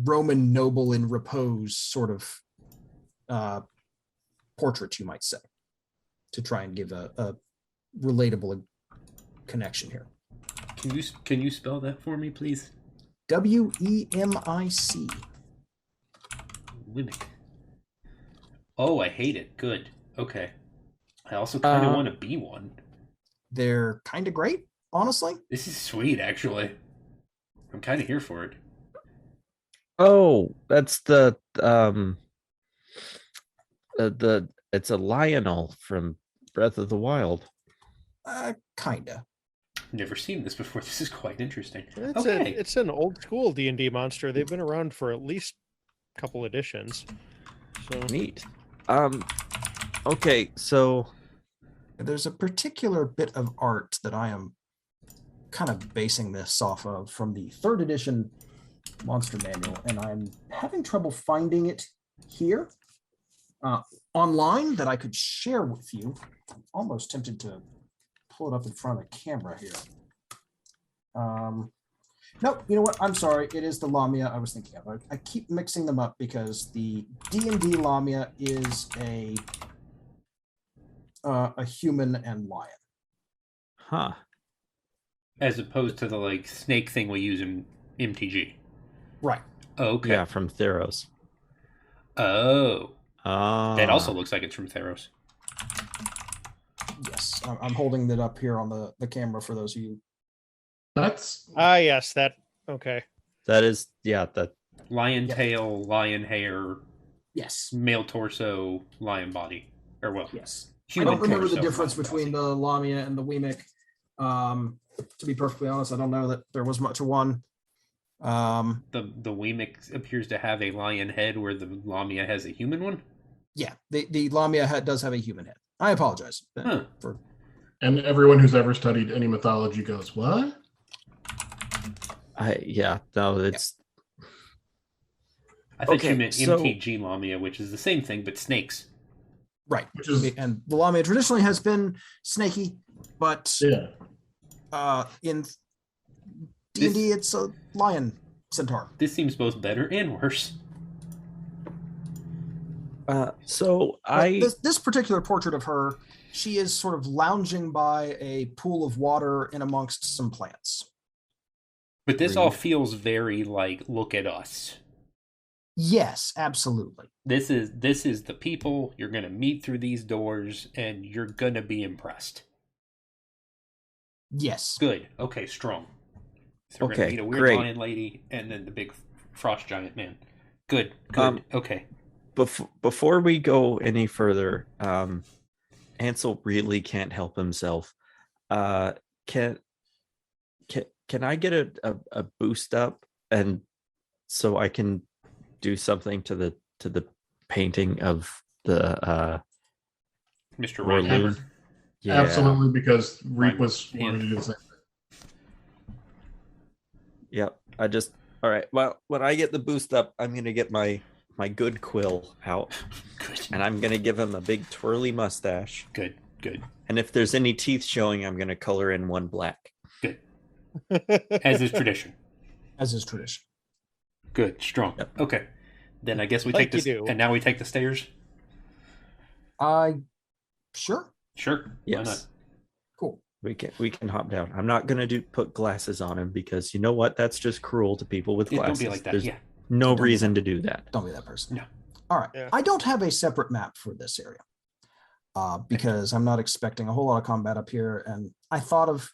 Roman noble in repose sort of portrait, you might say, to try and give a relatable connection here. Can you spell that for me, please? Wemic. Wimic. Oh, I hate it. Good. Okay. I also kind of want to be one. They're kind of great, honestly. This is sweet, actually. I'm kind of here for it. Oh, that's the it's a Lionel from Breath of the Wild. Kinda. Never seen this before. This is quite interesting. It's an old school D&D monster. They've been around for at least a couple editions. So Neat. Okay, so There's a particular bit of art that I am kind of basing this off of from the 3rd edition monster manual, and I'm having trouble finding it here online that I could share with you. I'm almost tempted to pull it up in front of the camera here. Nope, you know what? I'm sorry. It is the Lamia I was thinking of. I keep mixing them up because the D&D Lamia is a human and lion. huh. As opposed to the like snake thing we use in MTG. Right. Okay. Yeah, from Theros. Oh. That also Ah. looks like it's from Theros. Yes, I'm holding it up here on the camera for those of you. That's yes, that okay. That is, yeah, that Lion Yep. tail, lion hair, Yes. male torso, lion body. Or well, Yes. I human don't remember the torso, difference lion between body. the Lamia and the Weemic. To be perfectly honest, I don't know that there was much of one. The Weemic appears to have a lion head where the Lamia has a human one. Yeah, the Lamia does have a human head. I apologize Huh. for. and everyone who's ever studied any mythology goes, what? it's I thought Okay, you meant so- MTG Lamia, which is the same thing, but snakes. Right. Which is And the Lamia traditionally has been snaky, but yeah. in D&D, it's a lion centaur. This seems both better and worse. so But this particular portrait of her, she is sort of lounging by a pool of water in amongst some plants. But this all Rude. feels very like, look at us. Yes, absolutely. This is the people you're gonna meet through these doors, and you're gonna be impressed. Yes. Good. Okay, strong. So we're Okay, gonna meet a weird great. lion lady and then the big frost giant man. Good. Good. Okay. before we go any further, Ansel really can't help himself. Can I get a boost up, and so I can do something to the painting of the Mr. Orloon? Reinhammer. Yeah. Absolutely, because Reap Fine. was wanting to do the same. Yep. All right. Well, when I get the boost up, I'm gonna get my good quill out, Good. and I'm gonna give him a big twirly mustache. Good. Good. And if there's any teeth showing, I'm gonna color in one black. Good. As is tradition. As is tradition. Good. Strong. Yep. Okay. Then I guess we Like take this, you do. and now we take the stairs. Sure. Sure. Why Yes. not? Cool. We can hop down. I'm not gonna put glasses on him because you know what? That's just cruel to people with Yeah, glasses. don't be like that. There's Yeah. no Don't be reason to do that. Don't be that person. No. All right. Yeah. I don't have a separate map for this area because I'm not expecting a whole lot of combat up here. And I thought of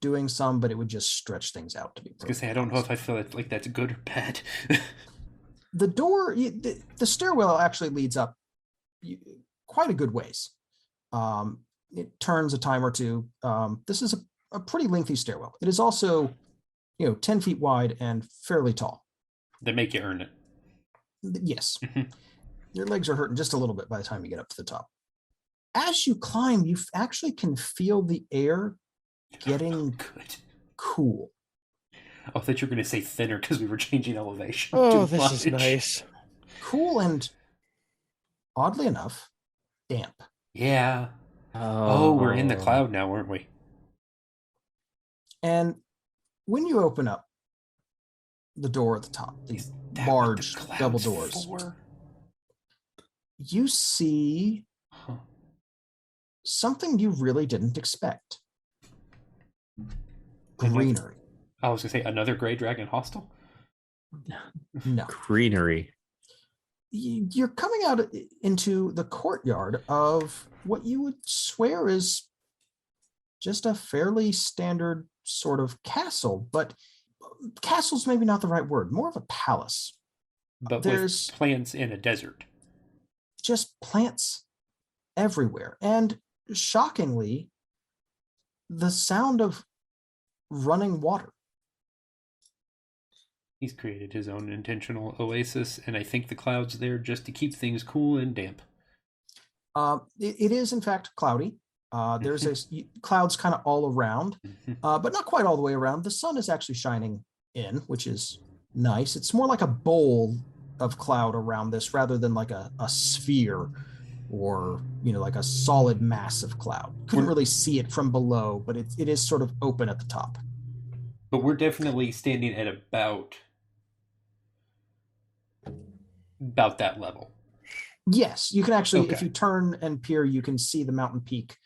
doing some, but it would just stretch things out to be. I was gonna say I don't know if I feel like that's good or bad. The door, the stairwell actually leads up quite a good ways. It turns a time or two. This is a pretty lengthy stairwell. It is also, 10 feet wide and fairly tall. They make you earn it. Yes. Mhm. Your legs are hurting just a little bit by the time you get up to the top. As you climb, you actually can feel the air getting Good. cool. I thought you were going to say thinner because we were changing elevation. Oh, too this is much. nice. Cool and, oddly enough, damp. Yeah. Oh, we're in the cloud now, aren't we? And when you open up the door at the top, these large double doors, you see Huh. something you really didn't expect. Greenery. I was going to say another gray dragon hostel. No. Greenery. you're coming out into the courtyard of what you would swear is just a fairly standard sort of castle, but castle's maybe not the right word, more of a palace. But There's with plants in a desert. just plants everywhere. And shockingly, the sound of running water. He's created his own intentional oasis, and I think the cloud's there just to keep things cool and damp. It is, in fact, cloudy. There's clouds kind of all around, but not quite all the way around. The sun is actually shining in, which is nice. It's more like a bowl of cloud around this rather than like a sphere or, like a solid mass of cloud. Couldn't really see it from below, but it is sort of open at the top. But we're definitely standing at about that level. Yes, you can actually, Okay. if you turn and peer, you can see the mountain peak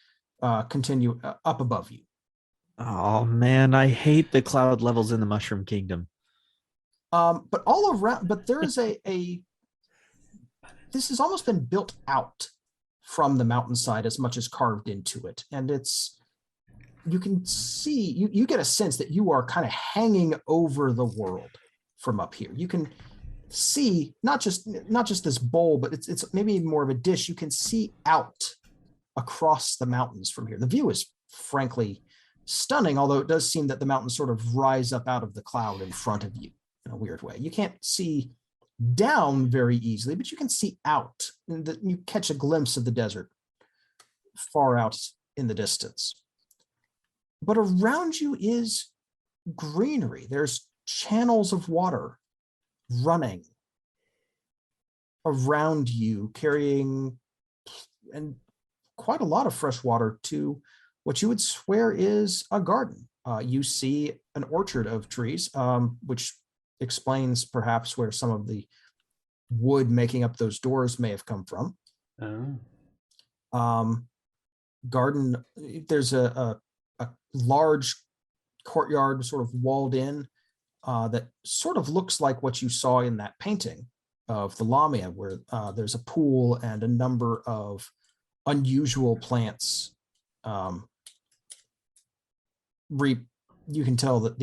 continue up above you. Oh man, I hate the cloud levels in the Mushroom Kingdom. But all around, but there is this has almost been built out from the mountainside as much as carved into it. And you can see, you get a sense that you are kind of hanging over the world from up here. You can see not just this bowl, but it's maybe more of a dish. You can see out across the mountains from here. The view is frankly stunning, although it does seem that the mountains sort of rise up out of the cloud in front of you in a weird way. You can't see down very easily, but you can see out, and you catch a glimpse of the desert far out in the distance. But around you is greenery. There's channels of water running around you, carrying and quite a lot of fresh water to what you would swear is a garden. You see an orchard of trees, which explains perhaps where some of the wood making up those doors may have come from. Garden, there's a large courtyard sort of walled in that sort of looks like what you saw in that painting of the Lamia, where there's a pool and a number of unusual plants. You can tell that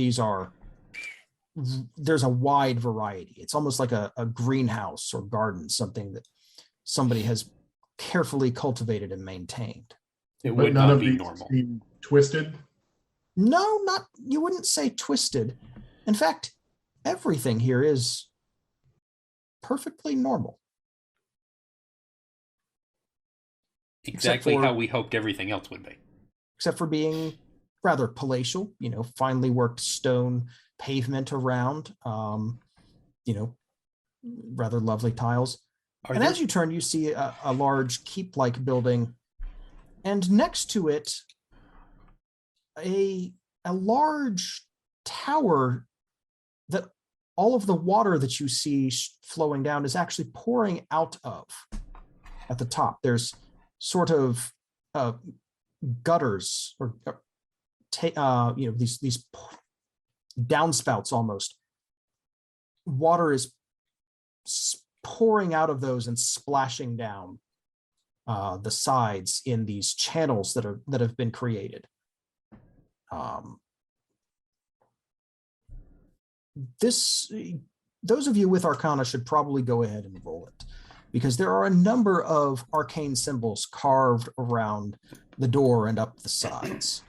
there's a wide variety. It's almost like a greenhouse or garden, something that somebody has carefully cultivated and maintained. It But would none not of be these normal. seem twisted. No, you wouldn't say twisted. In fact, everything here is perfectly normal. Exactly for- how we hoped everything else would be. Except for being rather palatial, finely worked stone pavement around, rather lovely tiles. And as you turn, you see a large keep-like building, and next to it, a large tower that all of the water that you see flowing down is actually pouring out of. At the top, there's sort of gutters or these downspouts almost. Water is pouring out of those and splashing down the sides in these channels that have been created. Those of you with Arcana should probably go ahead and roll it, because there are a number of arcane symbols carved around the door and up the sides.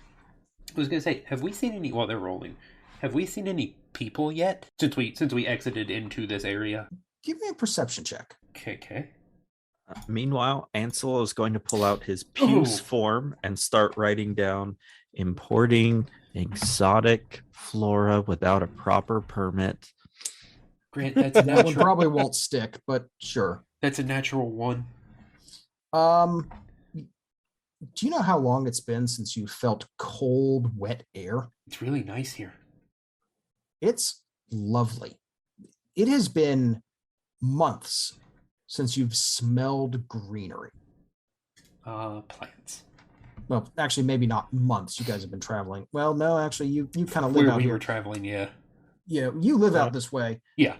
I was going to say, have we seen any, while they're rolling, have we seen any people yet since we exited into this area? Give me a perception check. Okay. Meanwhile, Ansel is going to pull out his Puce form and start writing down importing exotic flora without a proper permit. Grant, that's a That one natural. probably won't stick, but sure. That's a natural one. Do you know how long it's been since you felt cold, wet air? It's really nice here. It's lovely. It has been months since you've smelled greenery. Plants. Well, actually, maybe not months. You guys have been traveling. Well, no, actually, you kind of live Where out we here. were traveling, yeah. Yeah, you live out this way. Yeah.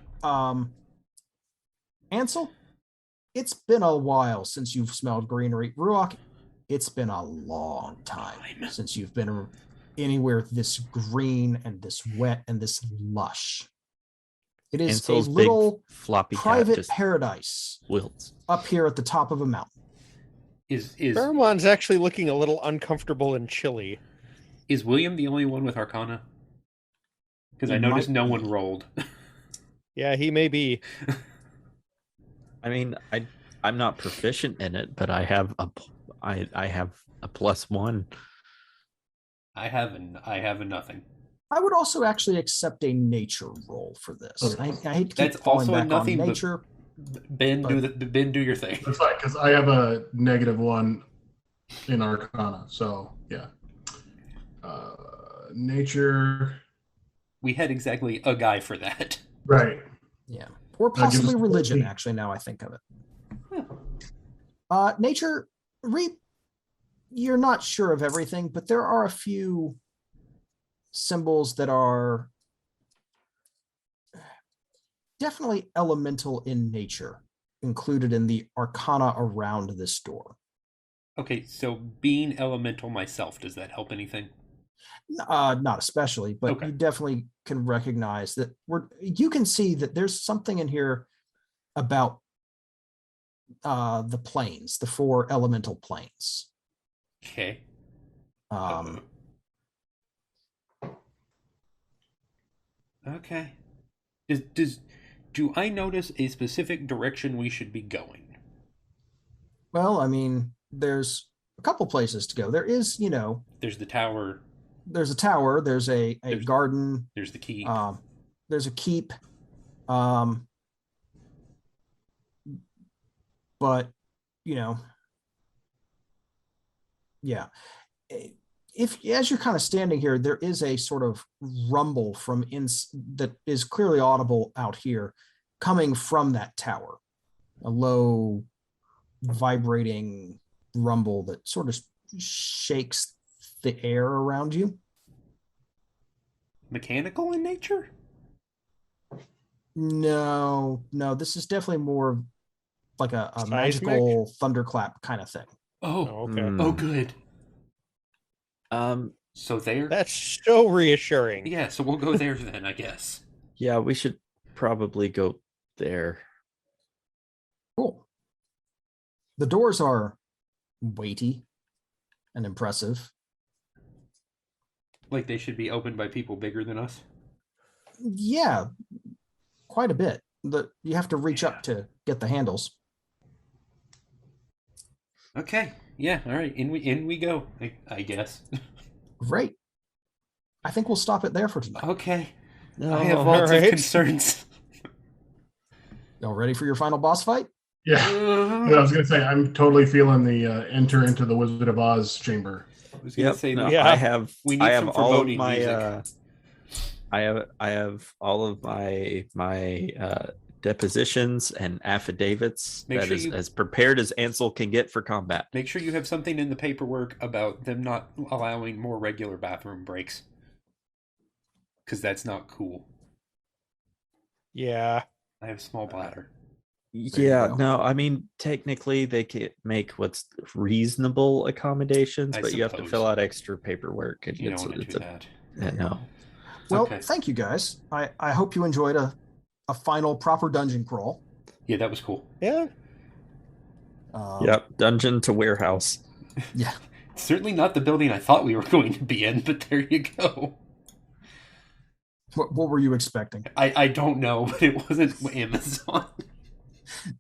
Ansel, it's been a while since you've smelled greenery. Ruach, it's been a long time since you've been anywhere this green and this wet and this lush. It is Ansel's a big little floppy cat private just paradise wilts. up here at the top of a mountain. Is Pheromone's actually looking a little uncomfortable and chilly. is William the only one with Arcana? Because I He noticed might no be. one rolled. Yeah, he may be. I mean, I'm not proficient in it, but I have a +1. I have a nothing. I would also actually accept a nature roll for this. Okay. I hate to keep That's falling also a back on nothing, but- nature. Ben, do your thing. That's fine, because I have a -1 in Arcana. So, yeah. Nature. We had exactly a guy for that. Right. Yeah. Or That gives possibly us religion, 14. actually, now I think of it. Huh. Nature, you're not sure of everything, but there are a few symbols that are definitely elemental in nature, included in the arcana around this door. Okay, so being elemental myself, does that help anything? Not especially, but Okay. you definitely can recognize that you can see that there's something in here about the planes, the 4 elemental planes. Okay. Okay. Do I notice a specific direction we should be going? Well, I mean, there's a couple places to go. There is, There's the tower. there's a tower, there's a There's- garden, There's the key. there's a keep. But yeah. If as you're kind of standing here, there is a sort of rumble that is clearly audible out here, coming from that tower. A low, vibrating rumble that sort of shakes the air around you. Mechanical in nature? No, this is definitely more like a Seismic? magical thunderclap kind of thing. Oh, Okay. oh, good. Um, So there. That's so reassuring. Yeah, so we'll go there then, I guess. yeah, we should probably go there. Cool. The doors are weighty and impressive. Like they should be opened by people bigger than us. Yeah, quite a bit. You have to reach Yeah. up to get the handles. Okay. Yeah. All right. In we go. I guess. Great. I think we'll stop it there for tonight. Okay. No, I have lots of alright. concerns. Y'all ready for your final boss fight? Yeah. I was going to say, I'm totally feeling the enter into the Wizard of Oz chamber. I was gonna Yep. say No, Yeah. I have. We need I have some all of foreboding my. music. I have all of my depositions and affidavits Make that sure is you- as prepared as Ansel can get for combat. Make sure you have something in the paperwork about them not allowing more regular bathroom breaks. Because that's not cool. Yeah. I have a small bladder. you Yeah, go. no, I mean technically they can make what's reasonable accommodations, I but you have to suppose. fill out extra paperwork, and You don't it's, want to it's do a that. no. Well, Okay. thank you guys. I hope you enjoyed a final proper dungeon crawl. Yeah, that was cool. Yeah. Yep, dungeon to warehouse. Yeah. It's certainly not the building I thought we were going to be in, but there you go. What were you expecting? I don't know, but it wasn't Amazon.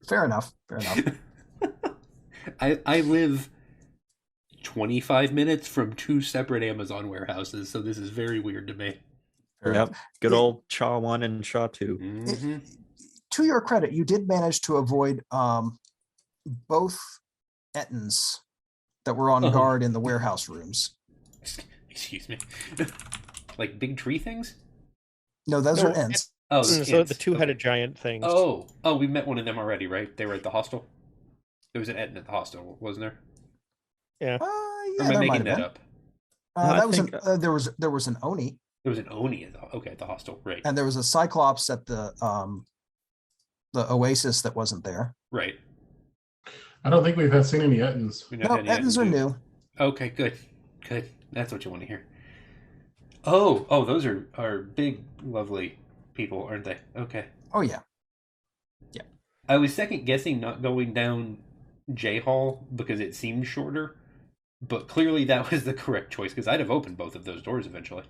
Fair enough. I live 25 minutes from 2 separate Amazon warehouses, so this is very weird to me. Fair Yep, enough. good old Shaw 1 and Shaw 2. Mhm. To your credit, you did manage to avoid both Ettins that were on Oh. guard in the warehouse rooms. Excuse me. Like big tree things? No, those No, are Ents. Oh, So ants. the two-headed Okay. giant things. Oh, we met one of them already, right? They were at the hostel. There was an Etin at the hostel, wasn't there? Yeah, Or am there I might making have that been. up? No, I That was think- there was an Oni, There was an Oni at the hostel, right? and there was a Cyclops at the Oasis that wasn't there. Right. I don't think we've seen any Ettins. We've No, not had any Ettins are Ettins. new. Okay, good. That's what you want to hear. Oh, those are big, lovely people, aren't they? Okay. Oh yeah. I was second guessing not going down J Hall because it seemed shorter, but clearly that was the correct choice because I'd have opened both of those doors eventually.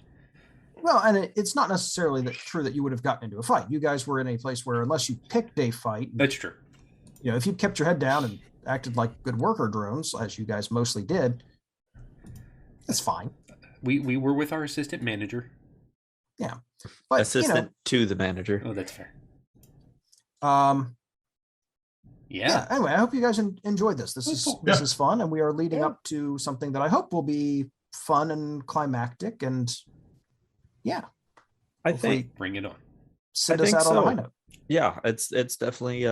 Well, and it's not necessarily true that you would have gotten into a fight. You guys were in a place where, unless you picked a fight, That's true. if you kept your head down and acted like good worker drones, as you guys mostly did, that's fine. We were with our assistant manager. Yeah, but Assistant to the manager. Oh, that's fair. Yeah. Anyway, I hope you guys enjoyed this. This is fun, and we are leading up to something that I hope will be fun and climactic. And I think Bring it on. Send us out on a high note. Yeah, it's definitely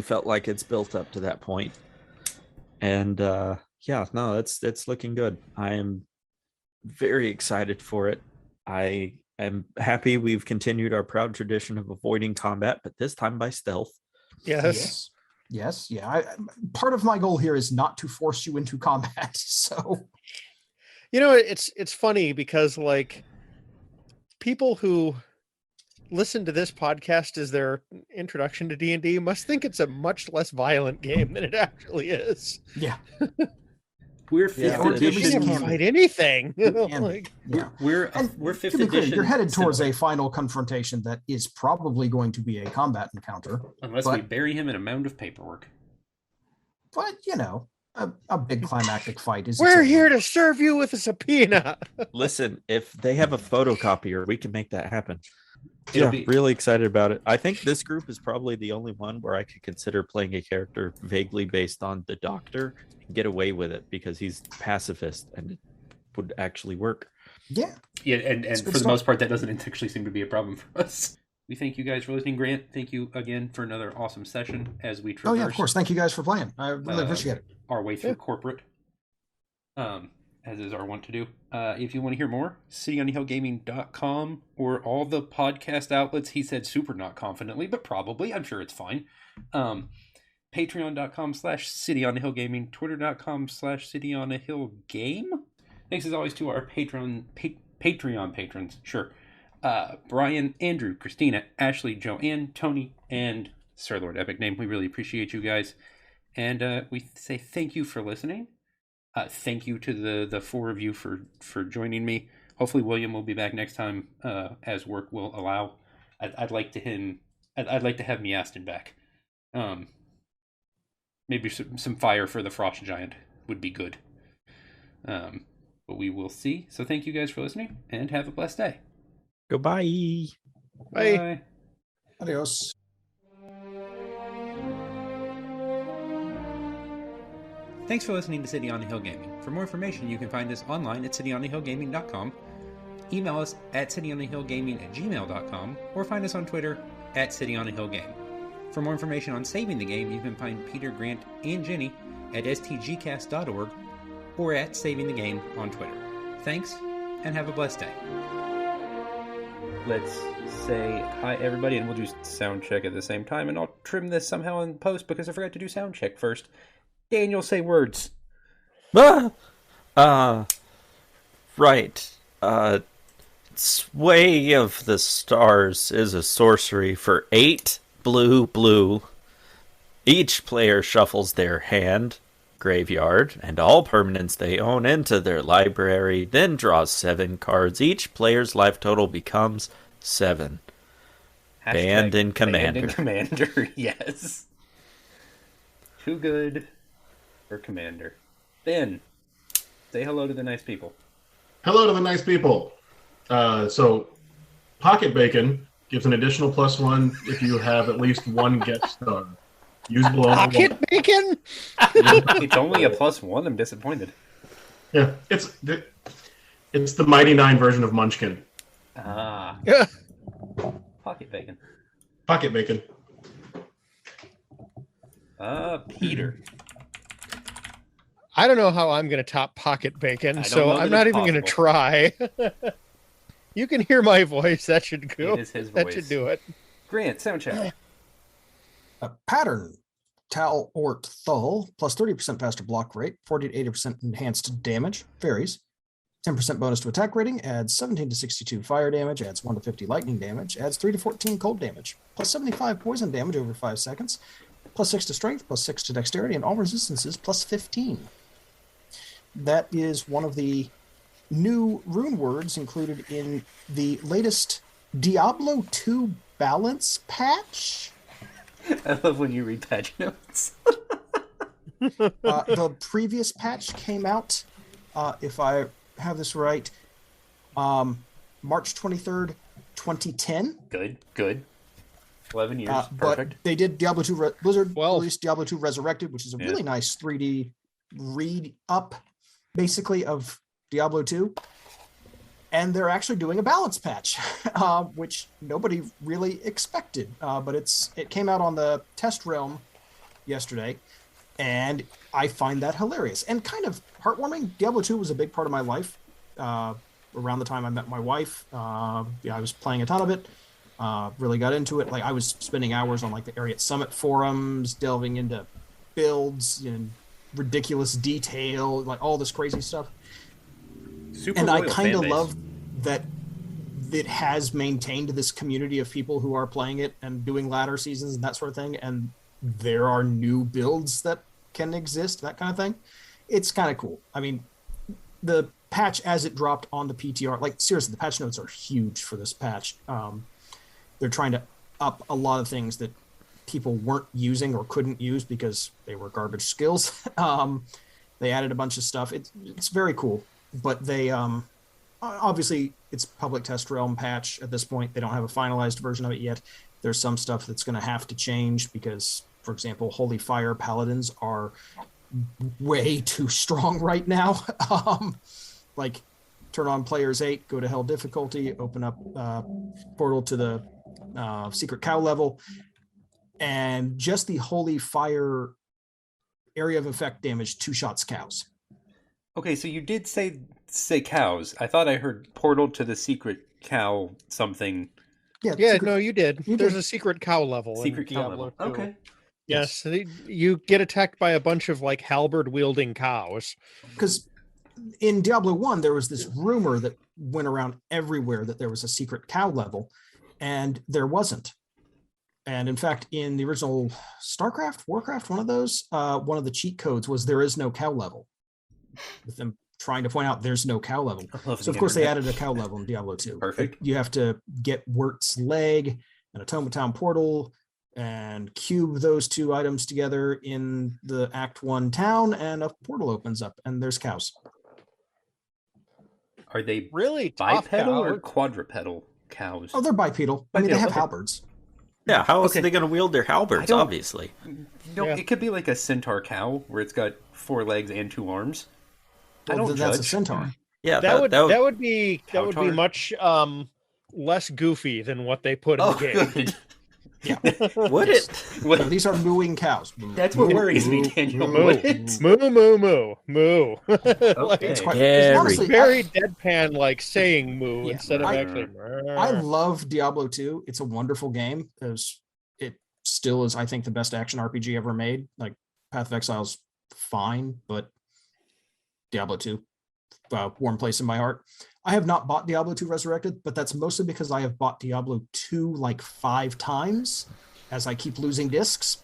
felt like it's built up to that point. And it's looking good. I am very excited for it. I am happy we've continued our proud tradition of avoiding combat, but this time by stealth. Yes. Yeah. Part of my goal here is not to force you into combat. So, it's funny because like people who listen to this podcast as their introduction to D&D must think it's a much less violent game than it actually is. Yeah. We're fifth or at least edition. it You can can't fight anything. We're And fifth to be clear, edition. you're headed towards a final confrontation that is probably going to be a combat encounter. Unless we bury him in a mound of paperwork. But a big climactic fight is. We're here to serve you with a subpoena. Listen, if they have a photocopier, we can make that happen. It'll be- really excited about it. I think this group is probably the only one where I could consider playing a character vaguely based on the Doctor and get away with it because he's pacifist and it would actually work. Yeah. Yeah, and for the most part, that doesn't actually seem to be a problem for us. We thank you guys for listening. Grant, thank you again for another awesome session as we traverse. Oh yeah, of course. Thank you guys for playing. I really appreciate it. Our way through corporate, as is our wont to do. If you want to hear more, cityonthehillgaming.com or all the podcast outlets. He said super not confidently, but probably. I'm sure it's fine. Patreon.com/cityonthehillgaming, Twitter.com/cityonthehillgame. Thanks as always to our Patreon patrons. Sure. Brian, Andrew, Christina, Ashley, Joanne, Tony, and Sir Lord Epic Name. We really appreciate you guys. And we say thank you for listening. Thank you to the four of you for joining me. Hopefully William will be back next time as work will allow. I'd like to have Miastin back. Maybe some fire for the Frost Giant would be good. But we will see. So thank you guys for listening and have a blessed day. Goodbye. Bye. Adios. Thanks for listening to City on the Hill Gaming. For more information, you can find us online at cityonthehillgaming.com, email us at cityonthehillgaming@gmail.com, or find us on Twitter at cityonthehillgame. For more information on saving the game, you can find Peter, Grant, and Jenny at stgcast.org or at Saving the Game on Twitter. Thanks, and have a blessed day. Let's say hi, everybody, and we'll do sound check at the same time, and I'll trim this somehow in post because I forgot to do sound check first. Daniel, say words. Right. Sway of the Stars is a sorcery for 8 blue. Each player shuffles their hand, graveyard, and all permanents they own into their library, then draws 7 cards. Each player's life total becomes 7. Band and Commander. Band and Commander, yes. Too good for Commander. Ben, say hello to the nice people. Hello to the nice people. So, Pocket Bacon gives an additional +1 if you have at least one get star. Use below. Pocket Bacon? It's only a +1. I'm disappointed. Yeah, it's the Mighty Nine version of Munchkin. Ah. Pocket Bacon. Pocket Bacon. Peter. I don't know how I'm going to top Pocket Bacon, so know I'm that not it's even going to possible. try. You can hear my voice. That should go. It is his That voice. should do it. Grant, sound check. A pattern Tal Ort Thull, plus 30% faster block rate, 40 to 80% enhanced damage, varies. 10% bonus to attack rating, adds 17 to 62 fire damage, adds 1 to 50 lightning damage, adds 3 to 14 cold damage, plus 75 poison damage over 5 seconds, plus 6 to strength, plus 6 to dexterity, and all resistances plus 15. That is one of the new rune words included in the latest Diablo 2 balance patch. I love when you read patch notes. The previous patch came out, if I have this right, March 23rd, 2010. Good. 11 years. Perfect. But they did Diablo 2 Blizzard 12. released Diablo 2 Resurrected, which is a really nice 3D read up, basically, of Diablo 2. And they're actually doing a balance patch, which nobody really expected. But it came out on the test realm yesterday, and I find that hilarious and kind of heartwarming. Diablo 2 was a big part of my life. Around the time I met my wife, I was playing a ton of it. Really got into it. Like, I was spending hours on like the Ariat Summit forums, delving into builds and ridiculous detail, like all this crazy stuff. And I kind of love that it has maintained this community of people who are playing it and doing ladder seasons and that sort of thing. And there are new builds that can exist, that kind of thing. It's kind of cool. I mean, the patch as it dropped on the PTR, like seriously, the patch notes are huge for this patch. They're trying to up a lot of things that people weren't using or couldn't use because they were garbage skills. They added a bunch of stuff. It's very cool, but they obviously it's public test realm patch at this point. They don't have a finalized version of it yet. There's some stuff that's going to have to change because, for example, Holy Fire Paladins are way too strong right now. Like, turn on Players 8, go to Hell difficulty, open up portal to the Secret Cow level, and just the Holy Fire area of effect damage 2 shots cows. Okay, so you did say cows. I thought I heard portal to the Secret Cow something. Yeah, no, you did. There's a secret cow level. Secret in cow Diablo level. 2. Okay. Yes, you get attacked by a bunch of like halberd wielding cows. Because in Diablo 1, there was this rumor that went around everywhere that there was a secret cow level, and there wasn't. And in fact, in the original StarCraft, Warcraft, one of those, one of the cheat codes was there is no cow level, with them trying to point out there's no cow level. So of course they added a cow level in Diablo 2. Perfect. You have to get Wirt's leg and a Tomatown portal and cube those 2 items together in the Act 1 town, and a portal opens up and there's cows. Are they really bipedal or quadrupedal cows? Oh, they're bipedal. I mean, they have halberds. Yeah, how else are they going to wield their halberds, obviously? No, it could be like a centaur cow where it's got 4 legs and 2 arms. Well, I don't judge. That's a centaur. Yeah, that would be much less goofy than what they put in the game. Good. Yeah. Would it? So these are mooing cows. That's what worries me, Daniel. Moo, moo, moo, moo. Like, Okay. It's honestly, very deadpan, like saying moo instead of actually. I love Diablo 2. It's a wonderful game. It still is, I think, the best action RPG ever made. Like, Path of Exile's fine, but Diablo 2, warm place in my heart. I have not bought Diablo 2 Resurrected, but that's mostly because I have bought Diablo 2 like 5 times as I keep losing discs.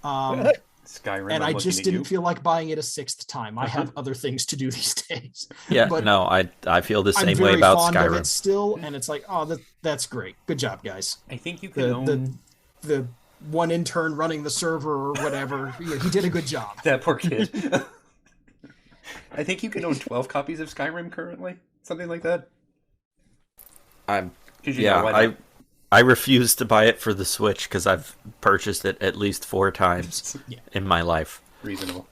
Skyrim, and I just didn't feel like buying it a 6th time. I have other things to do these days. Yeah, but no, I feel the same way very about fond of Skyrim. it still, and it's like, oh, that's great. Good job, guys. I think you could own the one intern running the server or whatever. He did a good job. That poor kid. I think you can own 12 copies of Skyrim currently. Something like that. I refuse to buy it for the Switch because I've purchased it at least 4 times in my life. Reasonable.